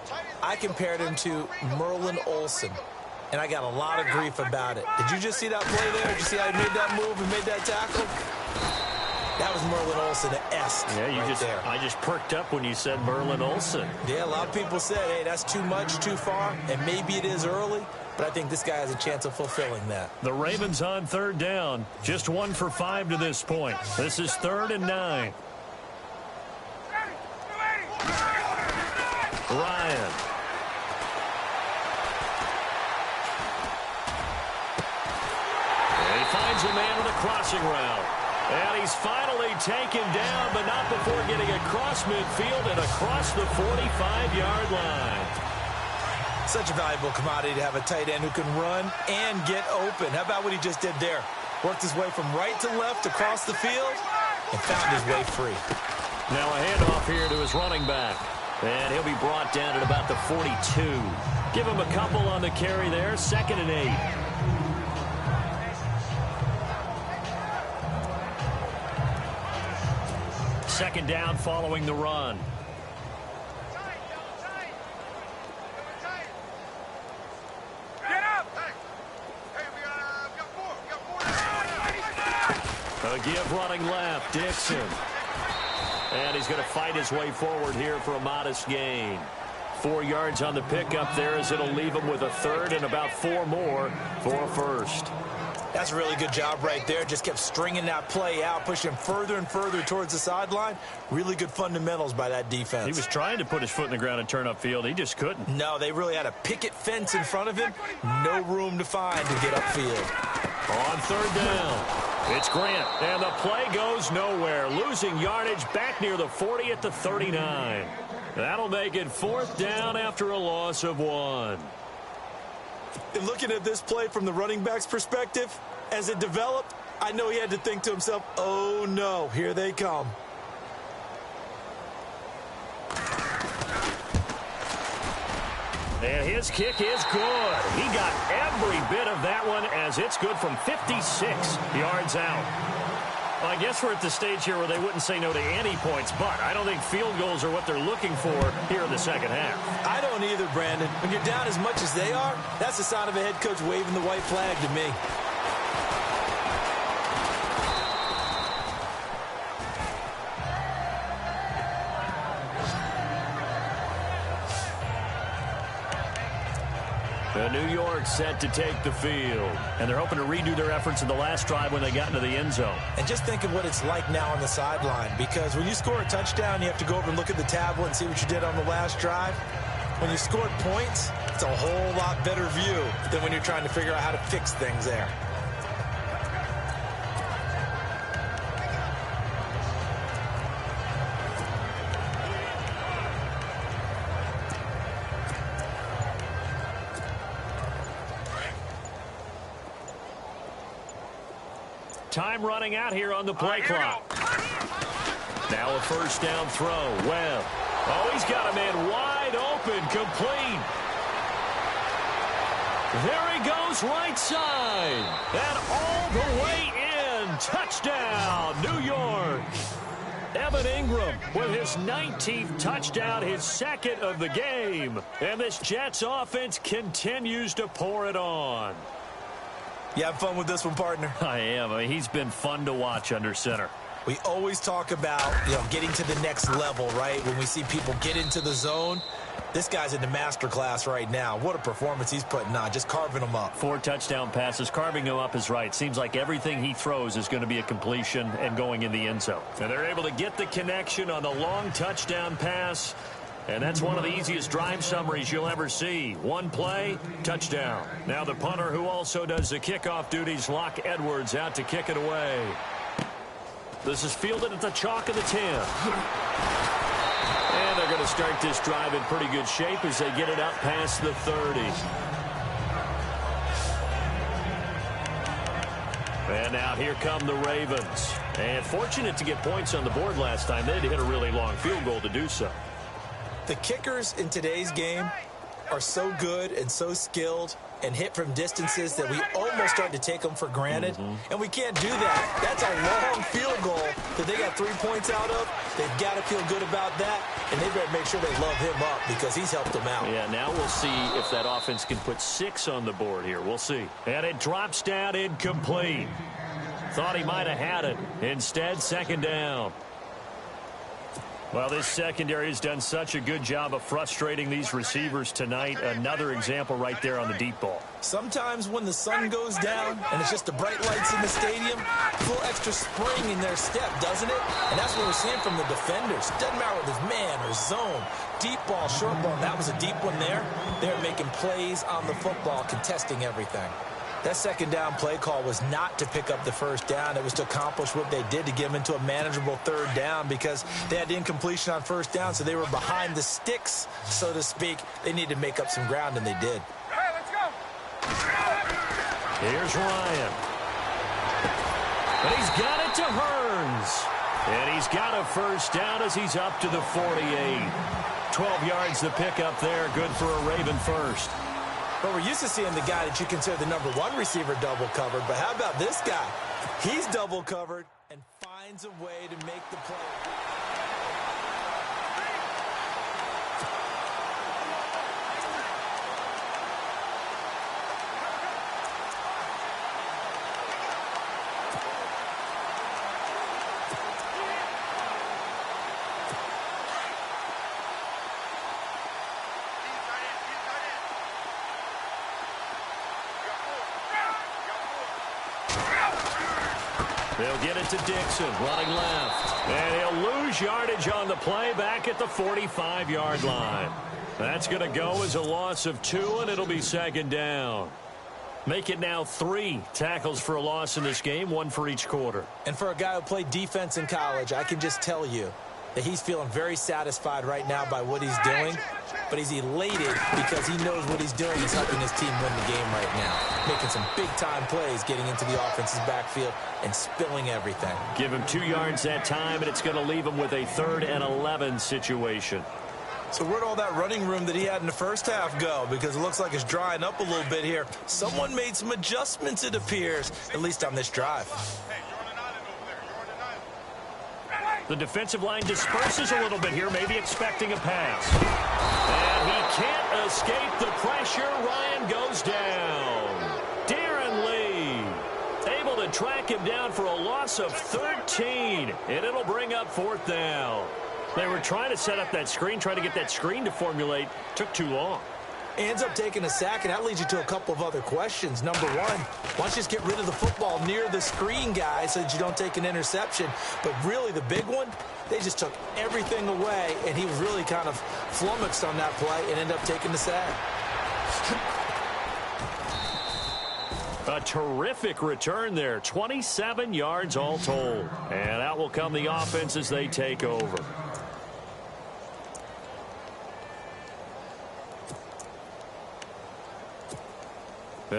[SPEAKER 3] I compared him to Merlin Olsen. and I got a lot of grief about it. Did you just see that play there? Did you see how he made that move and made that tackle? That was Merlin Olsen-esque there.
[SPEAKER 2] I just perked up when you said Merlin Olsen.
[SPEAKER 3] Yeah, a lot of people said, hey, that's too much, too far, and maybe it is early, but I think this guy has a chance of fulfilling that.
[SPEAKER 2] The Ravens on third down, just 1 for 5 to this point. This is 3rd and 9. Ryan. And he finds a man with a crossing route. And he's finally taken down, but not before getting across midfield and across the 45-yard line.
[SPEAKER 3] Such a valuable commodity to have a tight end who can run and get open. How about what he just did there? Worked his way from right to left across the field and found his way free.
[SPEAKER 2] Now a handoff here to his running back. And he'll be brought down at about the 42. Give him a couple on the carry there. 2nd and 8. Second down following the run.
[SPEAKER 5] Get up!
[SPEAKER 2] A give running left, Dixon. And he's going to fight his way forward here for a modest gain. 4 yards on the pickup there as it'll leave him with a 3rd and about 4 more for a 1st.
[SPEAKER 3] That's a really good job right there. Just kept stringing that play out, pushing him further and further towards the sideline. Really good fundamentals by that defense. He
[SPEAKER 2] was trying to put his foot in the ground and turn upfield. He just couldn't.
[SPEAKER 3] No, they really had a picket fence in front of him. No room to find to get upfield.
[SPEAKER 2] On 3rd down, it's Grant. And the play goes nowhere. Losing yardage back near the 40 at the 39. That'll make it 4th down after a loss of 1.
[SPEAKER 3] And looking at this play from the running back's perspective, as it developed, I know he had to think to himself, oh no, here they come.
[SPEAKER 2] And his kick is good. He got every bit of that one as it's good from 56 yards out. Well, I guess we're at the stage here where they wouldn't say no to any points, but I don't think field goals are what they're looking for here in the second half.
[SPEAKER 3] I don't either, Brandon. When you're down as much as they are, that's the sign of a head coach waving the white flag to me.
[SPEAKER 2] New York set to take the field. And they're hoping to redo their efforts in the last drive when they got into the end zone.
[SPEAKER 3] And just think of what it's like now on the sideline. Because when you score a touchdown, you have to go over and look at the tablet and see what you did on the last drive. When you scored points, it's a whole lot better view than when you're trying to figure out how to fix things there.
[SPEAKER 2] Time running out here on the play clock. Now a 1st down throw. Webb. Oh, he's got a man wide open, complete. There he goes, right side. And all the way in. Touchdown, New York. Evan Ingram with his 19th touchdown, his 2nd of the game. And this Jets offense continues to pour it on.
[SPEAKER 3] You have fun with this one, partner?
[SPEAKER 2] I am. I mean, he's been fun to watch under center.
[SPEAKER 3] We always talk about, getting to the next level, right? When we see people get into the zone, this guy's in the master class right now. What a performance he's putting on, just carving them up.
[SPEAKER 2] 4 touchdown passes. Carving them up is right. Seems like everything he throws is going to be a completion and going in the end zone. And they're able to get the connection on the long touchdown pass. And that's one of the easiest drive summaries you'll ever see. One play, touchdown. Now the punter who also does the kickoff duties, Locke Edwards, out to kick it away. This is fielded at the chalk of the 10. And they're going to start this drive in pretty good shape as they get it up past the 30. And now here come the Ravens. And fortunate to get points on the board last time. They had to hit a really long field goal to do so.
[SPEAKER 3] The kickers in today's game are so good and so skilled and hit from distances that we almost start to take them for granted. And we can't do that. That's a long field goal that they got 3 points out of. They've got to feel good about that, and they better make sure they love him up because he's helped them out.
[SPEAKER 2] Yeah, now we'll see if that offense can put 6 on the board here. We'll see. And it drops down incomplete. Thought he might have had it. Instead, second down. Well, this secondary has done such a good job of frustrating these receivers tonight. Another example right there on the deep ball.
[SPEAKER 3] Sometimes when the sun goes down and it's just the bright lights in the stadium, a little extra spring in their step, doesn't it? And that's what we're seeing from the defenders. Doesn't matter whether it's man or zone, deep ball, short ball. That was a deep one there. They're making plays on the football, contesting everything. That second down play call was not to pick up the first down. It was to accomplish what they did to get them into a manageable third down because they had incompletion on first down, so they were behind the sticks, so to speak. They needed to make up some ground, and they did.
[SPEAKER 5] All right, let's go.
[SPEAKER 2] Here's Ryan. And he's got it to Hearns. And he's got a first down as he's up to the 48. 12 yards the pickup there. Good for a Raven first.
[SPEAKER 3] Well, we're used to seeing the guy that you consider the #1 receiver double covered, but how about this guy? He's double covered and finds a way to make the play.
[SPEAKER 2] They'll get it to Dixon, running left. And he'll lose yardage on the play back at the 45-yard line. That's going to go as a loss of 2, and it'll be second down. Make it now 3 tackles for a loss in this game, 1 for each quarter.
[SPEAKER 3] And for a guy who played defense in college, I can just tell you that he's feeling very satisfied right now by what he's doing, but he's elated because he knows what he's doing is helping his team win the game right now. Making some big-time plays, getting into the offense's backfield and spilling everything.
[SPEAKER 2] Give him 2 yards that time, and it's going to leave him with a 3rd and 11 situation.
[SPEAKER 3] So where'd all that running room that he had in the first half go? Because it looks like it's drying up a little bit here. Someone made some adjustments, it appears, at least on this drive.
[SPEAKER 2] The defensive line disperses a little bit here, maybe expecting a pass. And he can't escape the pressure. Ryan goes down. Darren Lee able to track him down for a loss of 13. And it'll bring up 4th down. They were trying to set up that screen, trying to get that screen to formulate. Took too long.
[SPEAKER 3] Ends up taking a sack, and that leads you to a couple of other questions. Number one, why don't you just get rid of the football near the screen guy so that you don't take an interception? But really the big one, they just took everything away, and he was really kind of flummoxed on that play and ended up taking the sack.
[SPEAKER 2] A terrific return there. 27 yards all told. And out will come the offense as they take over.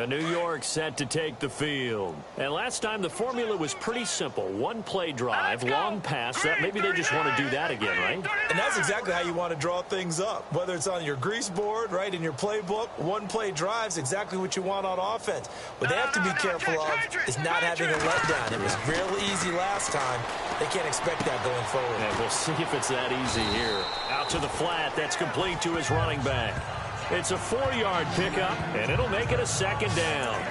[SPEAKER 2] New York set to take the field. And last time the formula was pretty simple. 1 play drive, long pass. That maybe they just want to do that again, right?
[SPEAKER 3] And that's exactly how you want to draw things up. Whether it's on your grease board, right, in your playbook, 1 play drive is exactly what you want on offense. What they have to be careful of is not having a letdown. It was real easy last time. They can't expect that going forward.
[SPEAKER 2] And we'll see if it's that easy here. Out to the flat. That's complete to his running back. It's a 4-yard pickup, and it'll make it a 2nd down.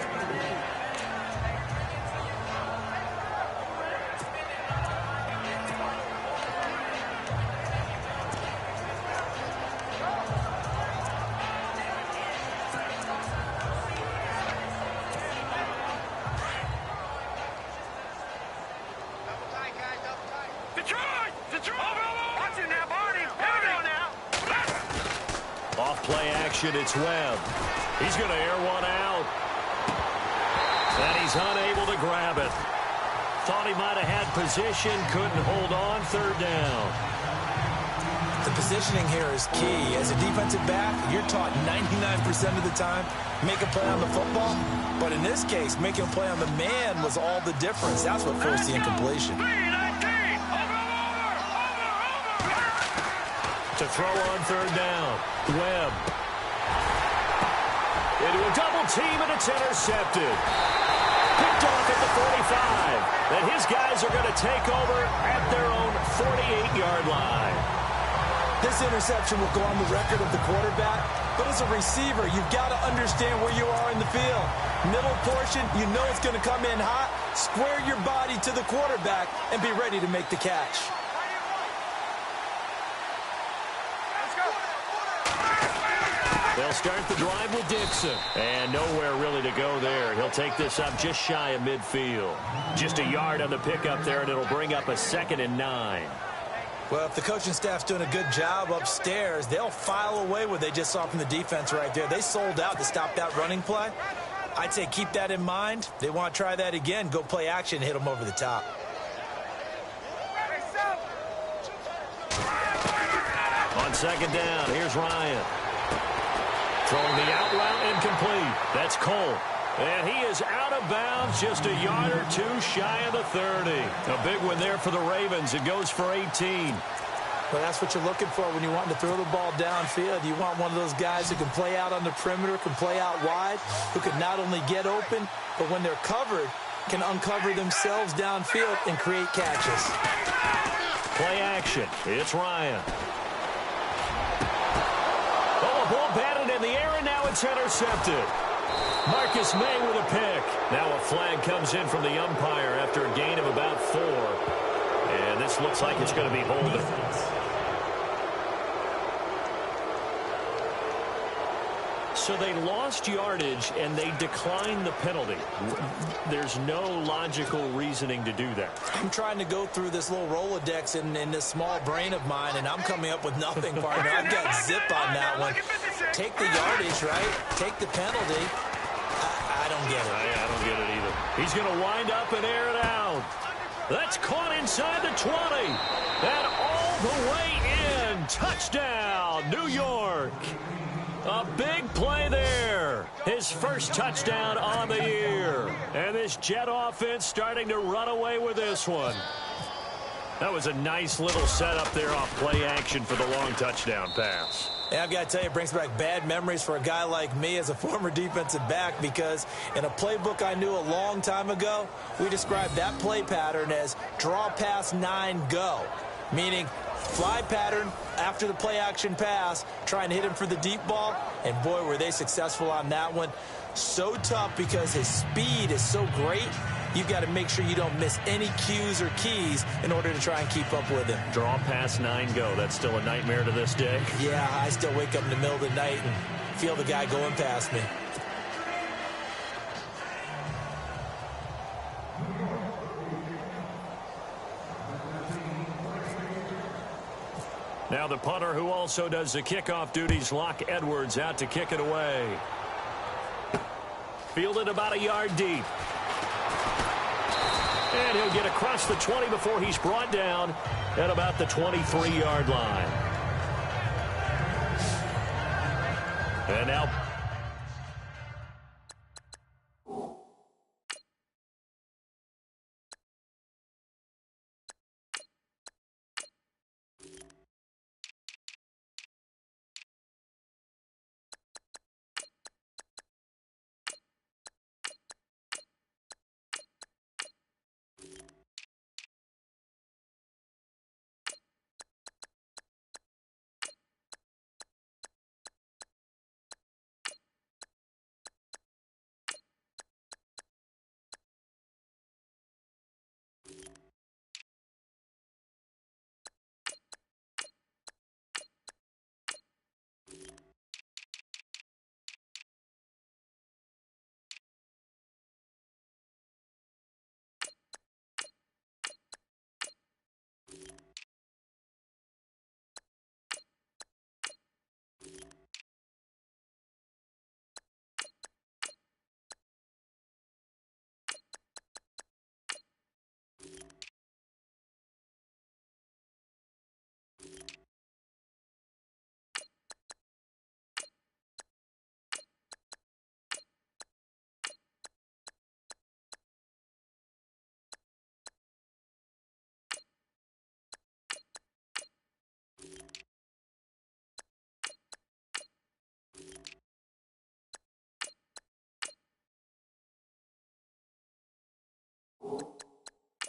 [SPEAKER 2] It's Webb. He's going to air one out. And he's unable to grab it. Thought he might have had position, couldn't hold on. 3rd down.
[SPEAKER 3] The positioning here is key. As a defensive back, you're taught 99% of the time, make a play on the football. But in this case, making a play on the man was all the difference. That's what forced the incompletion.
[SPEAKER 2] To throw on 3rd down. Webb. Into a double team, and it's intercepted. Picked off at the 45. And his guys are going to take over at their own 48-yard line.
[SPEAKER 3] This interception will go on the record of the quarterback, but as a receiver, you've got to understand where you are in the field. Middle portion, you know it's going to come in hot. Square your body to the quarterback and be ready to make the catch.
[SPEAKER 2] They'll start the drive with Dixon. And nowhere really to go there. He'll take this up just shy of midfield. Just a yard on the pickup there, and it'll bring up a 2nd and 9.
[SPEAKER 3] Well, if the coaching staff's doing a good job upstairs, they'll file away what they just saw from the defense right there. They sold out to stop that running play. I'd say keep that in mind. They want to try that again. Go play action and hit them over the top.
[SPEAKER 2] On 2nd down, here's Ryan. Throwing the out route incomplete. That's Cole. And he is out of bounds, just a yard or two shy of the 30. A big one there for the Ravens. It goes for 18.
[SPEAKER 3] Well, that's what you're looking for when you're wanting to throw the ball downfield. You want one of those guys who can play out on the perimeter, can play out wide, who can not only get open, but when they're covered, can uncover themselves downfield and create catches.
[SPEAKER 2] Play action. It's Ryan. Oh, a ball batted in the air, and now it's intercepted. Marcus May with a pick. Now a flag comes in from the umpire after a gain of about 4. And this looks like it's going to be holding. So they lost yardage, and they declined the penalty. There's no logical reasoning to do that.
[SPEAKER 3] I'm trying to go through this little Rolodex in this small brain of mine, and I'm coming up with nothing, partner. I've got zip on that one. Take the yardage, right? Take the penalty. I don't get it.
[SPEAKER 2] I don't get it either. He's going to wind up and air it out. That's caught inside the 20. And all the way in. Touchdown, New York. A big play there. His first touchdown on the year. And this Jet offense starting to run away with this one. That was a nice little setup there off play action for the long touchdown pass.
[SPEAKER 3] Yeah, I've got to tell you, it brings back bad memories for a guy like me as a former defensive back, because in a playbook I knew a long time ago, we described that play pattern as draw pass 9 go, meaning fly pattern after the play action pass, trying to hit him for the deep ball, and boy, were they successful on that one. So tough because his speed is so great. You've got to make sure you don't miss any cues or keys in order to try and keep up with him.
[SPEAKER 2] Draw pass 9 go. That's still a nightmare to this day.
[SPEAKER 3] Yeah, I still wake up in the middle of the night and feel the guy going past me.
[SPEAKER 2] Now the punter, who also does the kickoff duties, Locke Edwards, out to kick it away. Fielded about a yard deep. And he'll get across the 20 before he's brought down at about the 23-yard line. And now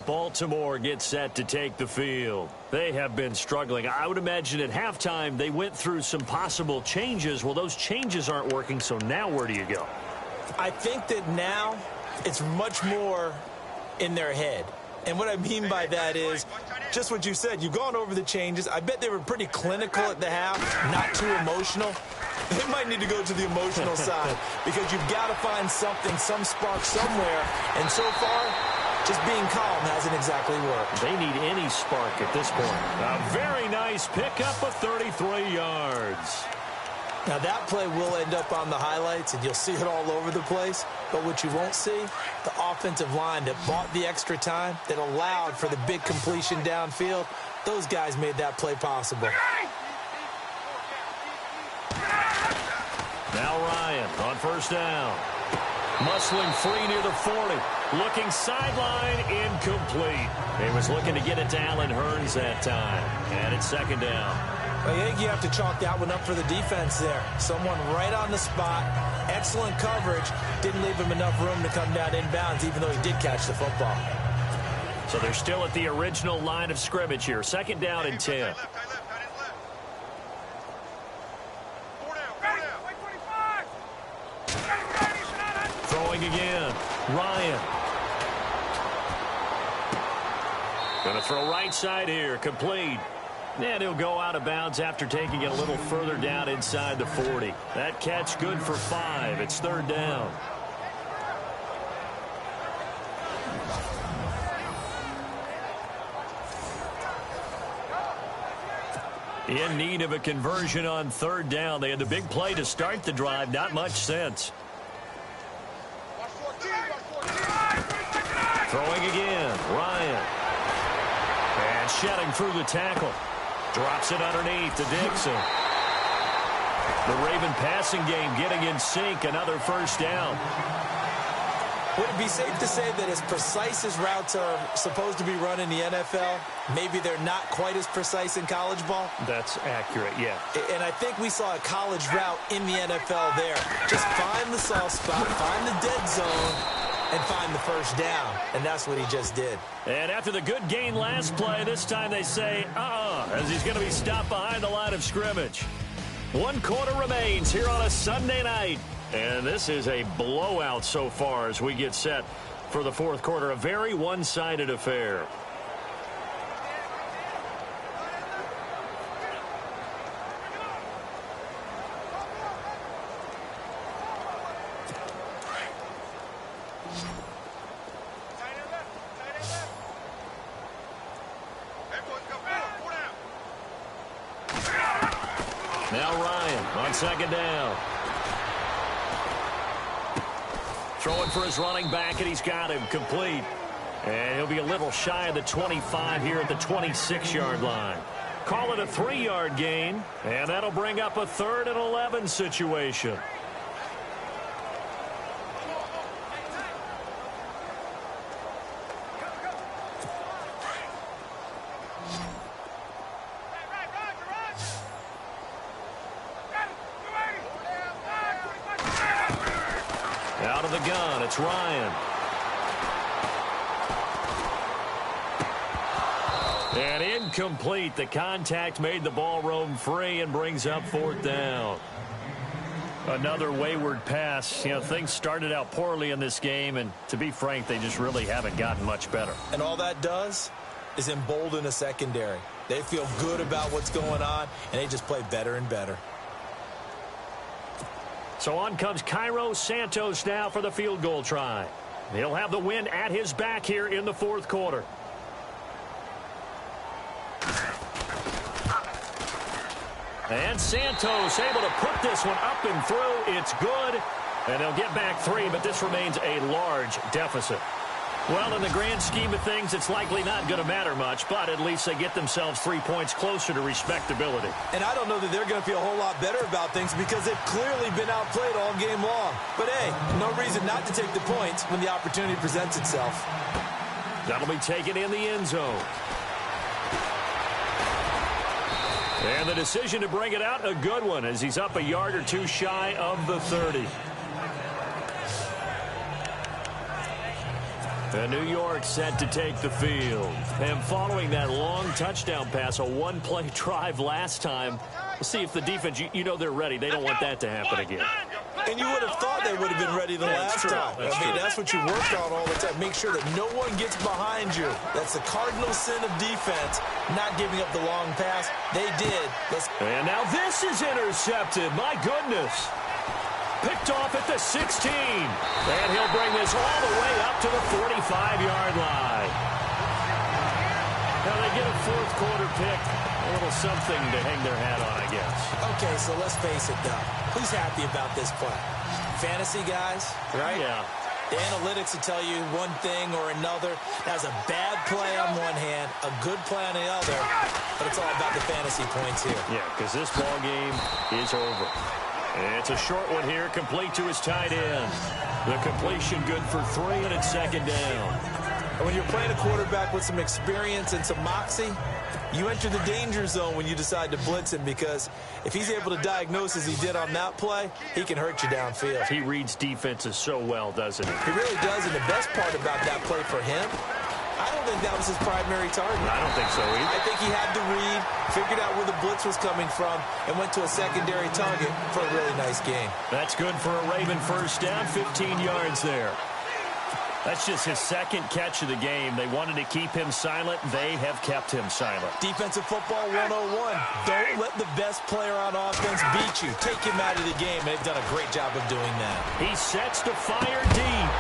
[SPEAKER 2] Baltimore gets set to take the field. They have been struggling. I would imagine at halftime they went through some possible changes. Well, those changes aren't working, so now where do you go?
[SPEAKER 3] I think that now it's much more in their head. And what I mean by that is just what you said. You've gone over the changes. I bet they were pretty clinical at the half, not too emotional. They might need to go to the emotional side because you've got to find something, some spark somewhere. And so far, just being calm hasn't exactly worked.
[SPEAKER 2] They need any spark at this point. A very nice pickup of 33 yards.
[SPEAKER 3] Now, that play will end up on the highlights, and you'll see it all over the place. But what you won't see, the offensive line that bought the extra time, that allowed for the big completion downfield, those guys made that play possible.
[SPEAKER 2] Now Ryan on first down. Muscling free near the 40. Looking sideline, incomplete. He was looking to get it to Allen Hurns that time. And it's second down.
[SPEAKER 3] I think you have to chalk that one up for the defense there. Someone right on the spot. Excellent coverage. Didn't leave him enough room to come down inbounds, even though he did catch the football.
[SPEAKER 2] So they're still at the original line of scrimmage here. Second down and 10. Throwing again. Ryan. Going to throw right side here. Complete. And he'll go out of bounds after taking it a little further down inside the 40. That catch good for 5. It's third down. In need of a conversion on third down. They had the big play to start the drive. Not much sense. Throwing again. Ryan. And shedding through the tackle. Drops it underneath to Dixon. The Raven passing game getting in sync. Another first down.
[SPEAKER 3] Would it be safe to say that as precise as routes are supposed to be run in the NFL, maybe they're not quite as precise in college ball?
[SPEAKER 2] That's accurate, yeah.
[SPEAKER 3] And I think we saw a college route in the NFL there. Just find the soft spot, find the dead zone, and find the first down. And that's what he just did.
[SPEAKER 2] And after the good gain last play, this time they say, as he's going to be stopped behind the line of scrimmage. 1 quarter remains here on a Sunday night. And this is a blowout so far as we get set for the fourth quarter. A very one-sided affair. Now Ryan on second down. Throwing for his running back, and he's got him complete. And he'll be a little shy of the 25 here at the 26-yard line. Call it a 3-yard gain, and that'll bring up a 3rd and 11 situation. Out of the gun, it's Ryan. And incomplete. The contact made the ball roam free and brings up 4th down. Another wayward pass. You know, things started out poorly in this game, and to be frank, they just really haven't gotten much better.
[SPEAKER 3] And all that does is embolden a secondary. They feel good about what's going on, and they just play better and better.
[SPEAKER 2] So on comes Cairo Santos now for the field goal try. He'll have the wind at his back here in the fourth quarter. And Santos able to put this one up and through. It's good. And they'll get back 3, but this remains a large deficit. Well, in the grand scheme of things, it's likely not going to matter much, but at least they get themselves 3 points closer to respectability.
[SPEAKER 3] And I don't know that they're going to feel a whole lot better about things because they've clearly been outplayed all game long. But, hey, no reason not to take the points when the opportunity presents itself.
[SPEAKER 2] That'll be taken in the end zone. And the decision to bring it out, a good one, as he's up a yard or two shy of the 30. And New York set to take the field. And following that long touchdown pass, a one-play drive last time, we'll see if the defense, you know they're ready. They don't want that to happen again.
[SPEAKER 3] And you would have thought they would have been ready the last time. That's what you worked on all the time. Make sure that no one gets behind you. That's the cardinal sin of defense, not giving up the long pass. They did.
[SPEAKER 2] And now this is intercepted. My goodness. Picked off at the 16. And he'll bring this all the way up to the 45-yard line. Now they get a fourth quarter pick. A little something to hang their hat on, I guess.
[SPEAKER 3] Okay, so let's face it, though. Who's happy about this play? Fantasy guys, right?
[SPEAKER 2] Yeah.
[SPEAKER 3] The analytics will tell you one thing or another. That's a bad play on one hand, a good play on the other, but it's all about the fantasy points here.
[SPEAKER 2] Yeah, because this ball game is over. And it's a short one here, complete to his tight end. The completion good for 3, and it's second down.
[SPEAKER 3] And when you're playing a quarterback with some experience and some moxie, you enter the danger zone when you decide to blitz him, because if he's able to diagnose as he did on that play, he can hurt you downfield.
[SPEAKER 2] He reads defenses so well, doesn't he?
[SPEAKER 3] He really does, and the best part about that play for him, I don't think that was his primary target.
[SPEAKER 2] I don't think so either.
[SPEAKER 3] I think he had to read, figured out where the blitz was coming from, and went to a secondary target for a really nice game.
[SPEAKER 2] That's good for a Raven first down, 15 yards there. That's just his second catch of the game. They wanted to keep him silent. They have kept him silent.
[SPEAKER 3] Defensive football 101. Don't let the best player on offense beat you. Take him out of the game, and they've done a great job of doing that.
[SPEAKER 2] He sets to fire deep.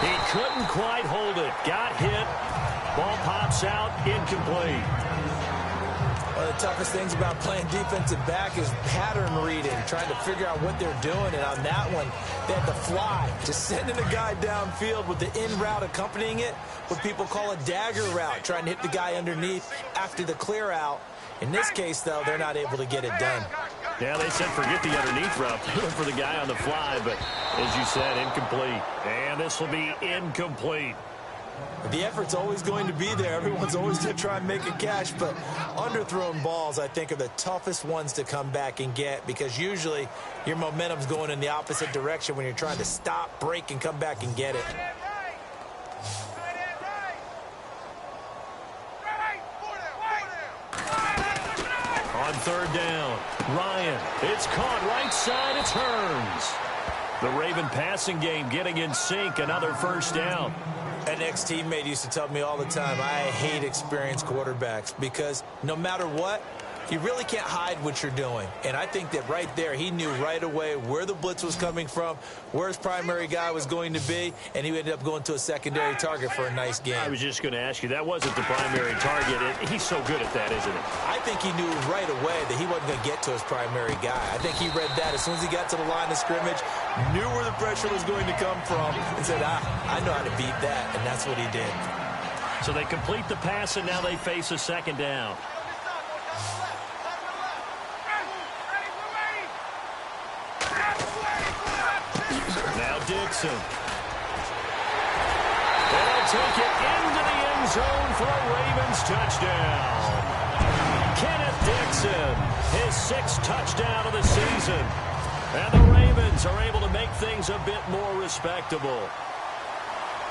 [SPEAKER 2] He couldn't quite hold it. Got hit. Ball pops out, incomplete.
[SPEAKER 3] One of the toughest things about playing defensive back is pattern reading, trying to figure out what they're doing. And on that one, they had to fly, just sending a guy downfield with the in route accompanying it, what people call a dagger route, trying to hit the guy underneath after the clear out. In this case, though, they're not able to get it done.
[SPEAKER 2] Yeah, they said forget the underneath route for the guy on the fly, but as you said, incomplete. And this will be incomplete.
[SPEAKER 3] The effort's always going to be there. Everyone's always going to try and make a catch, but underthrown balls, I think, are the toughest ones to come back and get, because usually your momentum's going in the opposite direction when you're trying to stop, break, and come back and get it.
[SPEAKER 2] On third down, Ryan. It's caught right side. It's Hearns. The Raven passing game getting in sync. Another first down.
[SPEAKER 3] An ex-teammate used to tell me all the time, I hate experienced quarterbacks, because no matter what, you really can't hide what you're doing. And I think that right there, he knew right away where the blitz was coming from, where his primary guy was going to be, and he ended up going to a secondary target for a nice game.
[SPEAKER 2] I was just going to ask you, that wasn't the primary target. He's so good at that, isn't he?
[SPEAKER 3] I think he knew right away that he wasn't going to get to his primary guy. I think he read that as soon as he got to the line of scrimmage, knew where the pressure was going to come from, and said, I know how to beat that, and that's what he did.
[SPEAKER 2] So they complete the pass, and now they face a second down. Now Dixon. They'll take it into the end zone for a Ravens touchdown. Kenneth Dixon, his 6th touchdown of the season. And the Ravens are able to make things a bit more respectable.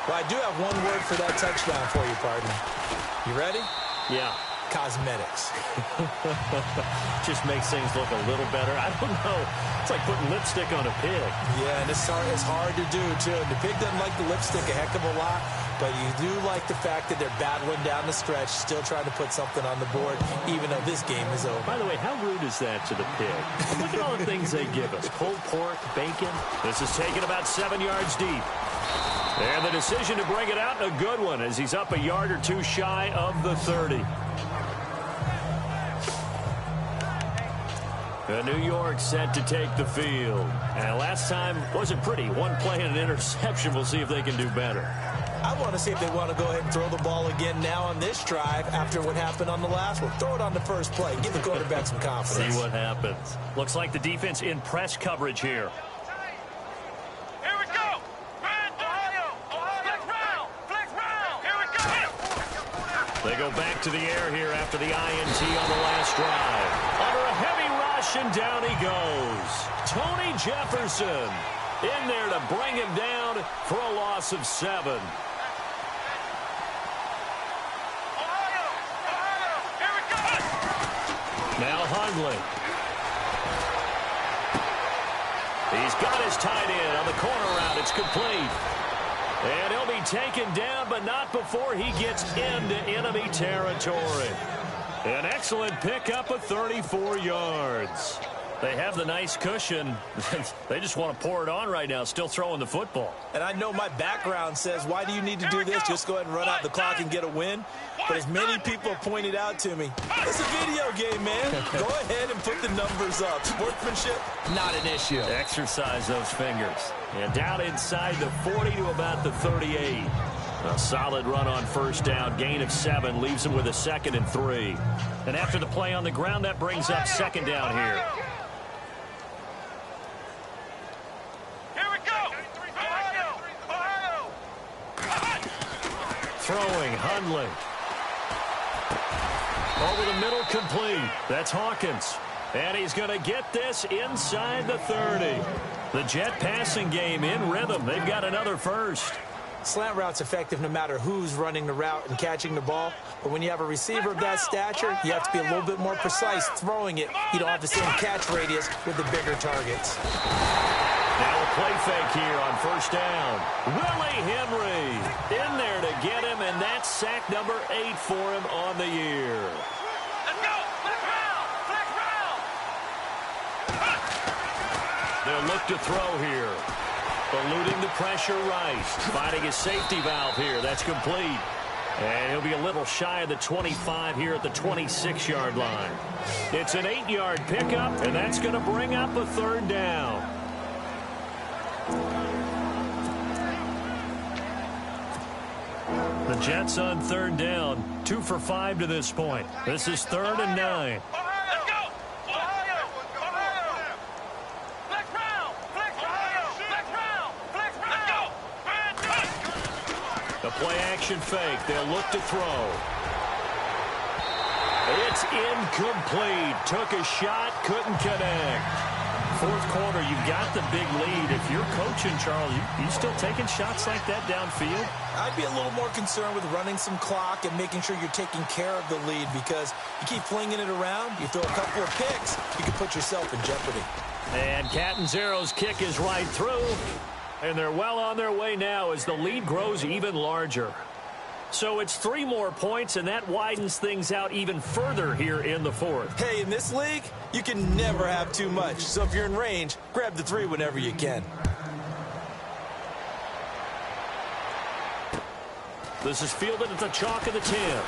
[SPEAKER 3] Well, I do have one word for that touchdown for you, partner. You ready?
[SPEAKER 2] Yeah.
[SPEAKER 3] Cosmetics.
[SPEAKER 2] Just makes things look a little better. I don't know. It's like putting lipstick on a pig.
[SPEAKER 3] Yeah, and it's hard to do, too. The pig doesn't like the lipstick a heck of a lot, but you do like the fact that they're battling down the stretch, still trying to put something on the board, even though this game is over.
[SPEAKER 2] By the way, how rude is that to the pig? Look at all the things they give us. Pulled pork, bacon. This is taken about 7 yards deep. And the decision to bring it out, a good one, as he's up a yard or two shy of the 30. New York set to take the field. And last time wasn't pretty. One play and an interception. We'll see if they can do better.
[SPEAKER 3] I want to see if they want to go ahead and throw the ball again now on this drive after what happened on the last one. Throw it on the first play. Give the quarterback some confidence.
[SPEAKER 2] See what happens. Looks like the defense in press coverage here.
[SPEAKER 5] Here we go. Ohio. Flex round. Here we go.
[SPEAKER 2] They go back to the air here after the INT on the last drive. Under a heavy rush, and down he goes. Tony Jefferson in there to bring him down for a loss of 7. Now Hundley. He's got his tight end on the corner route. It's complete. And he'll be taken down, but not before he gets into enemy territory. An excellent pickup of 34 yards. They have the nice cushion. They just want to pour it on right now, still throwing the football.
[SPEAKER 3] And I know my background says, why do you need to do this? Just go ahead and run out the clock and get a win. But as many people pointed out to me, it's a video game, man. Go ahead and put the numbers up. Sportsmanship, not an issue.
[SPEAKER 2] Exercise those fingers. And down inside the 40 to about the 38. A solid run on first down. Gain of 7 leaves him with a 2nd and 3. And after the play on the ground, that brings up 2nd down here. Throwing, Hundley. Over the middle, complete. That's Hawkins. And he's going to get this inside the 30. The Jet passing game in rhythm. They've got another first.
[SPEAKER 3] Slant route's effective no matter who's running the route and catching the ball. But when you have a receiver of that stature, you have to be a little bit more precise throwing it. You don't have the same catch radius with the bigger targets.
[SPEAKER 2] Now a play fake here on first down. Willie Henry in there to get him, and that's sack number 8 for him on the year.
[SPEAKER 5] Let's go! Flex round! Flex round!
[SPEAKER 2] They'll look to throw here. Eluding the pressure right. Finding his safety valve here. That's complete. And he'll be a little shy of the 25 here at the 26-yard line. It's an 8-yard pickup, and that's going to bring up a 3rd down. The Jets on 3rd down. 2 for 5 to this point. This is 3rd and 9.
[SPEAKER 5] Let's go! Ohio! Ohio! Flex round! Flex round! Flex round! Flex round!
[SPEAKER 2] The play action fake. They'll look to throw. It's incomplete. Took a shot, couldn't connect. 4th quarter, you've got the big lead. If you're coaching, Charles, you still taking shots like that downfield?
[SPEAKER 3] I'd be a little more concerned with running some clock and making sure you're taking care of the lead, because you keep flinging it around, you throw a couple of picks, you can put yourself in jeopardy.
[SPEAKER 2] And Catanzaro's kick is right through. And they're well on their way now as the lead grows even larger. So it's 3 more points, and that widens things out even further here in the 4th.
[SPEAKER 3] Hey, in this league, you can never have too much. So if you're in range, grab the 3 whenever you can.
[SPEAKER 2] This is fielded at the chalk of the 10.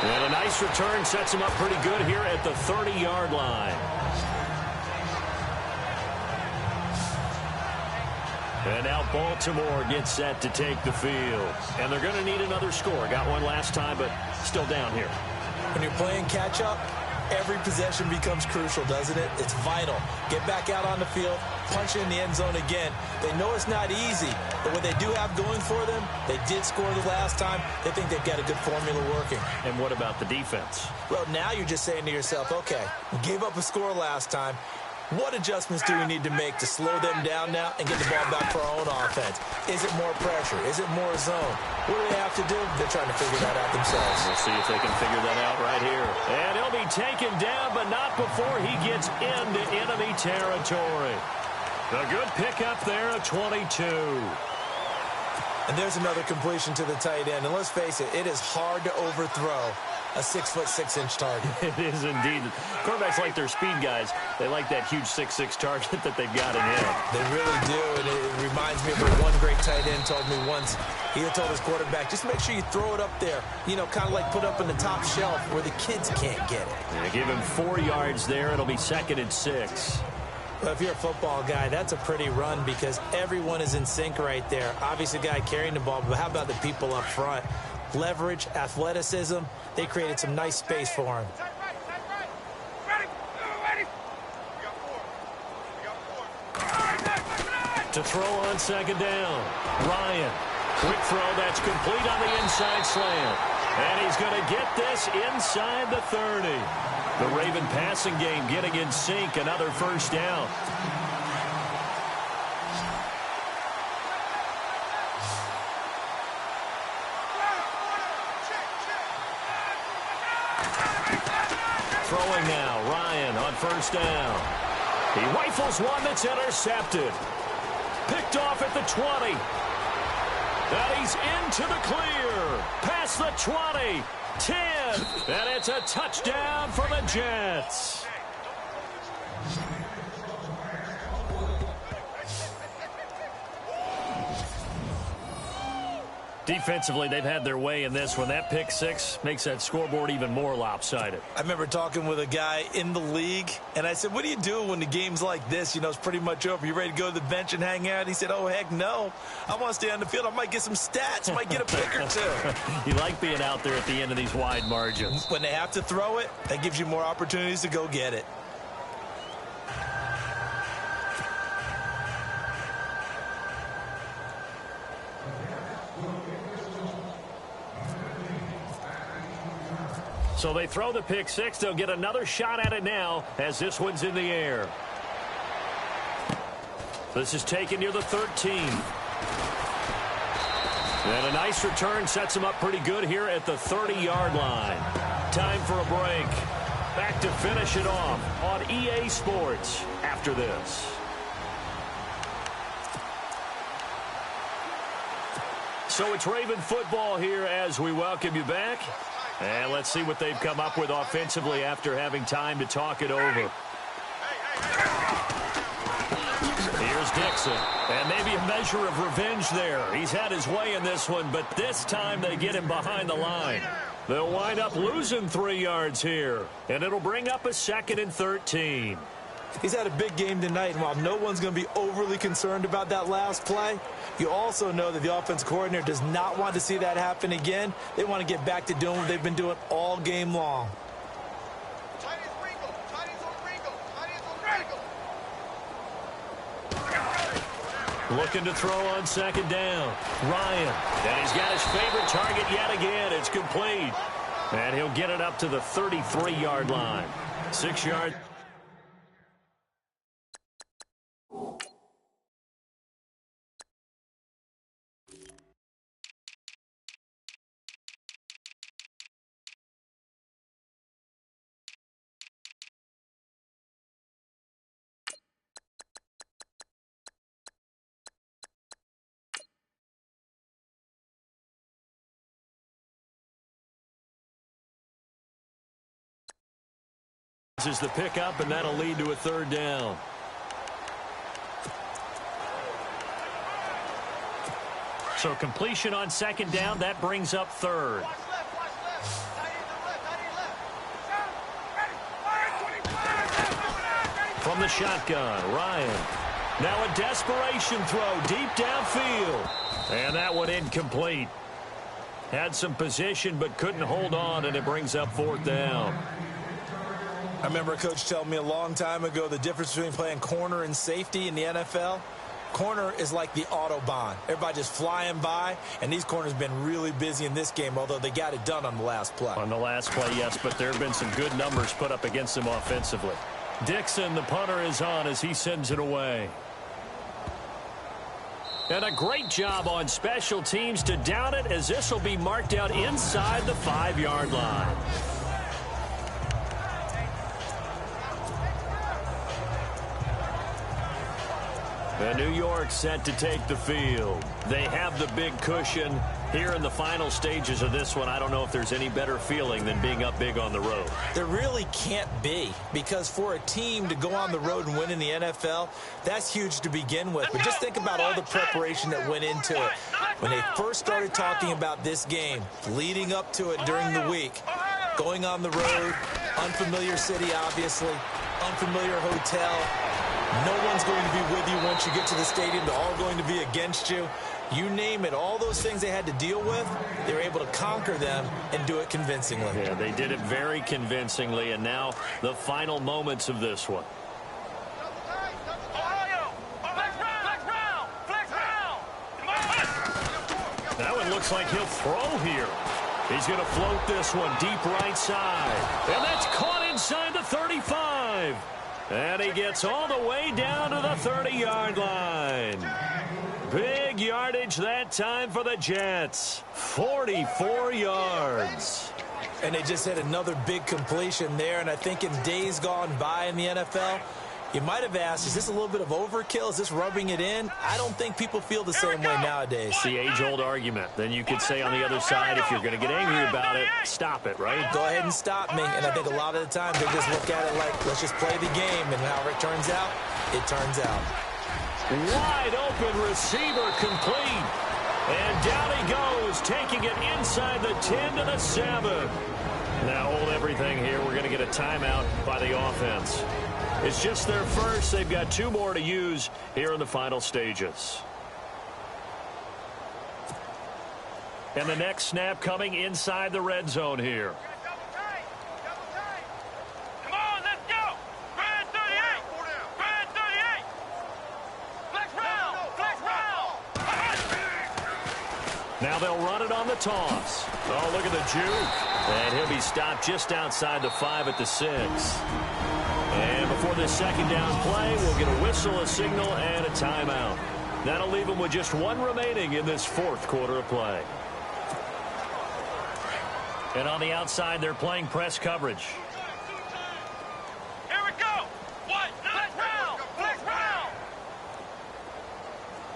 [SPEAKER 2] And a nice return sets him up pretty good here at the 30-yard line. And now Baltimore gets set to take the field. And they're going to need another score. Got one last time, but still down here.
[SPEAKER 3] When you're playing catch-up, every possession becomes crucial, doesn't it? It's vital. Get back out on the field, punch in the end zone again. They know it's not easy, but what they do have going for them, they did score the last time. They think they've got a good formula working.
[SPEAKER 2] And what about the defense?
[SPEAKER 3] Well, now you're just saying to yourself, okay, we gave up a score last time. What adjustments do we need to make to slow them down now and get the ball back for our own offense? Is it more pressure? Is it more zone? What do they have to do? They're trying to figure that out themselves.
[SPEAKER 2] We'll see if they can figure that out right here. And he'll be taken down, but not before he gets into enemy territory. A good pickup there at 22.
[SPEAKER 3] And there's another completion to the tight end. And let's face it, it is hard to overthrow a 6'6" target.
[SPEAKER 2] It is indeed. Quarterbacks like their speed guys. They like that huge 6'6" target that they've got in him.
[SPEAKER 3] They really do, and it reminds me of what one great tight end told me once. He had told his quarterback, just make sure you throw it up there. You know, kind of like put up in the top shelf where the kids can't get it.
[SPEAKER 2] They give him 4 yards there. It'll be 2nd and 6.
[SPEAKER 3] Well, if you're a football guy, that's a pretty run because everyone is in sync right there. Obviously, the guy carrying the ball, but how about the people up front? Leverage, athleticism, they created some nice space for him.
[SPEAKER 2] To throw on 2nd down. Ryan. Quick throw that's complete on the inside slant. And he's going to get this inside the 30. The Raven passing game getting in sync. Another first down. Throwing now, Ryan on first down. He rifles one that's intercepted. Picked off at the 20. And he's into the clear. Past the 20. 10. And it's a touchdown for the Jets. Defensively, they've had their way in this one. That pick six makes that scoreboard even more lopsided.
[SPEAKER 3] I remember talking with a guy in the league, and I said, what do you do when the game's like this? You know, it's pretty much over. You ready to go to the bench and hang out? He said, oh, heck no. I want to stay on the field. I might get some stats. Might get a pick or two.
[SPEAKER 2] You like being out there at the end of these wide margins.
[SPEAKER 3] When they have to throw it, that gives you more opportunities to go get it.
[SPEAKER 2] So they throw the pick six. They'll get another shot at it now as this one's in the air. This is taken near the 13. And a nice return sets them up pretty good here at the 30-yard line. Time for a break. Back to finish it off on EA Sports after this. So it's Raven football here as we welcome you back. And let's see what they've come up with offensively after having time to talk it over. Here's Dixon. And maybe a measure of revenge there. He's had his way in this one, but this time they get him behind the line. They'll wind up losing 3 yards here. And it'll bring up a 2nd and 13.
[SPEAKER 3] He's had a big game tonight, and while no one's going to be overly concerned about that last play, you also know that the offense coordinator does not want to see that happen again. They want to get back to doing what they've been doing all game long.
[SPEAKER 2] Looking to throw on 2nd down. Ryan. And he's got his favorite target yet again. It's complete. And he'll get it up to the 33-yard line. 6 yards. This is the pickup, and that'll lead to a 3rd down. So completion on 2nd down, that brings up 3rd. From the shotgun, Ryan. Now a desperation throw deep downfield. And that one incomplete. Had some position but couldn't hold on, and it brings up 4th down.
[SPEAKER 3] I remember a coach telling me a long time ago the difference between playing corner and safety in the NFL. Corner is like the Autobahn. Everybody just flying by, and these corners have been really busy in this game, although they got it done on the last play.
[SPEAKER 2] On the last play, yes, but there have been some good numbers put up against them offensively. Dixon, the punter, is on as he sends it away. And a great job on special teams to down it, as this will be marked out inside the 5-yard line. And New York set to take the field. They have the big cushion. Here in the final stages of this one, I don't know if there's any better feeling than being up big on the road.
[SPEAKER 3] There really can't be, because for a team to go on the road and win in the NFL, that's huge to begin with. But just think about all the preparation that went into it. When they first started talking about this game, leading up to it during the week, going on the road, unfamiliar city, obviously, unfamiliar hotel. No one's going to be with you once you get to the stadium. They're all going to be against you. You name it, all those things they had to deal with, they were able to conquer them and do it convincingly.
[SPEAKER 2] Yeah, they did it very convincingly, and now the final moments of this one. That one looks like he'll throw here. He's going to float this one deep right side. And that's caught inside the 35. And he gets all the way down to the 30-yard line. Big yardage that time for the Jets. 44 yards.
[SPEAKER 3] And they just hit another big completion there. And I think in days gone by in the NFL, you might have asked, is this a little bit of overkill? Is this rubbing it in? I don't think people feel the same way nowadays.
[SPEAKER 2] It's the age-old argument. Then you could say on the other side, if you're going to get angry about it, stop it, right?
[SPEAKER 3] Go ahead and stop me. And I think a lot of the time they just look at it like, let's just play the game. And however it turns out, it turns out.
[SPEAKER 2] Wide open receiver complete. And down he goes, taking it inside the 10 to the 7. Now hold everything here. We're going to get a timeout by the offense. It's just their first. They've got 2 more to use here in the final stages. And the next snap coming inside the red zone here.
[SPEAKER 5] Come on, let's go. Brad 38. Brad 38. Flex round. Flex round.
[SPEAKER 2] Now they'll run it on the toss. Oh, look at the juke. And he'll be stopped just outside the 5 at the 6. And before this second down play, we'll get a whistle, a signal, and a timeout. That'll leave them with just 1 remaining in this 4th quarter of play. And on the outside, they're playing press coverage.
[SPEAKER 5] Here we go. What? Flex round. Flex round.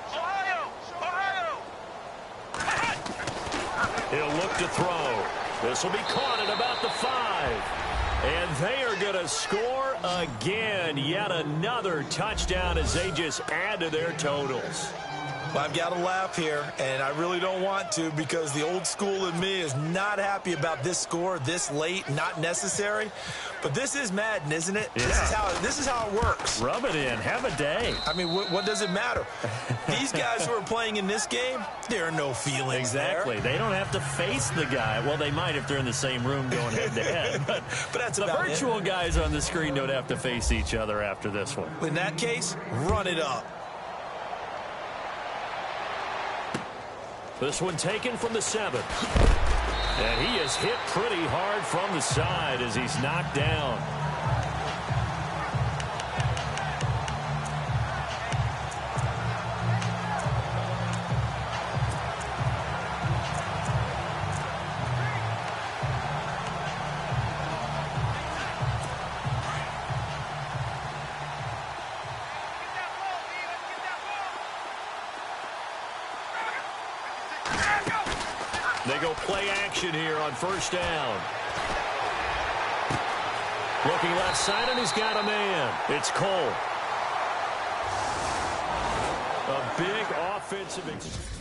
[SPEAKER 5] Ohio.
[SPEAKER 2] He'll look to throw. This will be caught at about the 5. And they are going to score again. Yet another touchdown as they just add to their totals.
[SPEAKER 3] Well, I've got to laugh here, and I really don't want to because the old school in me is not happy about this score this late, not necessary. But this is Madden, isn't it?
[SPEAKER 2] Yeah.
[SPEAKER 3] This is how it works.
[SPEAKER 2] Rub it in. Have a day.
[SPEAKER 3] I mean, what does it matter? These guys who are playing in this game, there are no feelings
[SPEAKER 2] Exactly.
[SPEAKER 3] there.
[SPEAKER 2] They don't have to face the guy. Well, they might if they're in the same room going head-to-head. But
[SPEAKER 3] that's
[SPEAKER 2] the
[SPEAKER 3] about
[SPEAKER 2] virtual
[SPEAKER 3] it.
[SPEAKER 2] guys on the screen don't have to face each other after this one.
[SPEAKER 3] In that case, run it up.
[SPEAKER 2] This one taken from the 7. And he is hit pretty hard from the side as he's knocked down. They go play action here on 1st down. Looking left side, and he's got a man. It's Cole. A big offensive...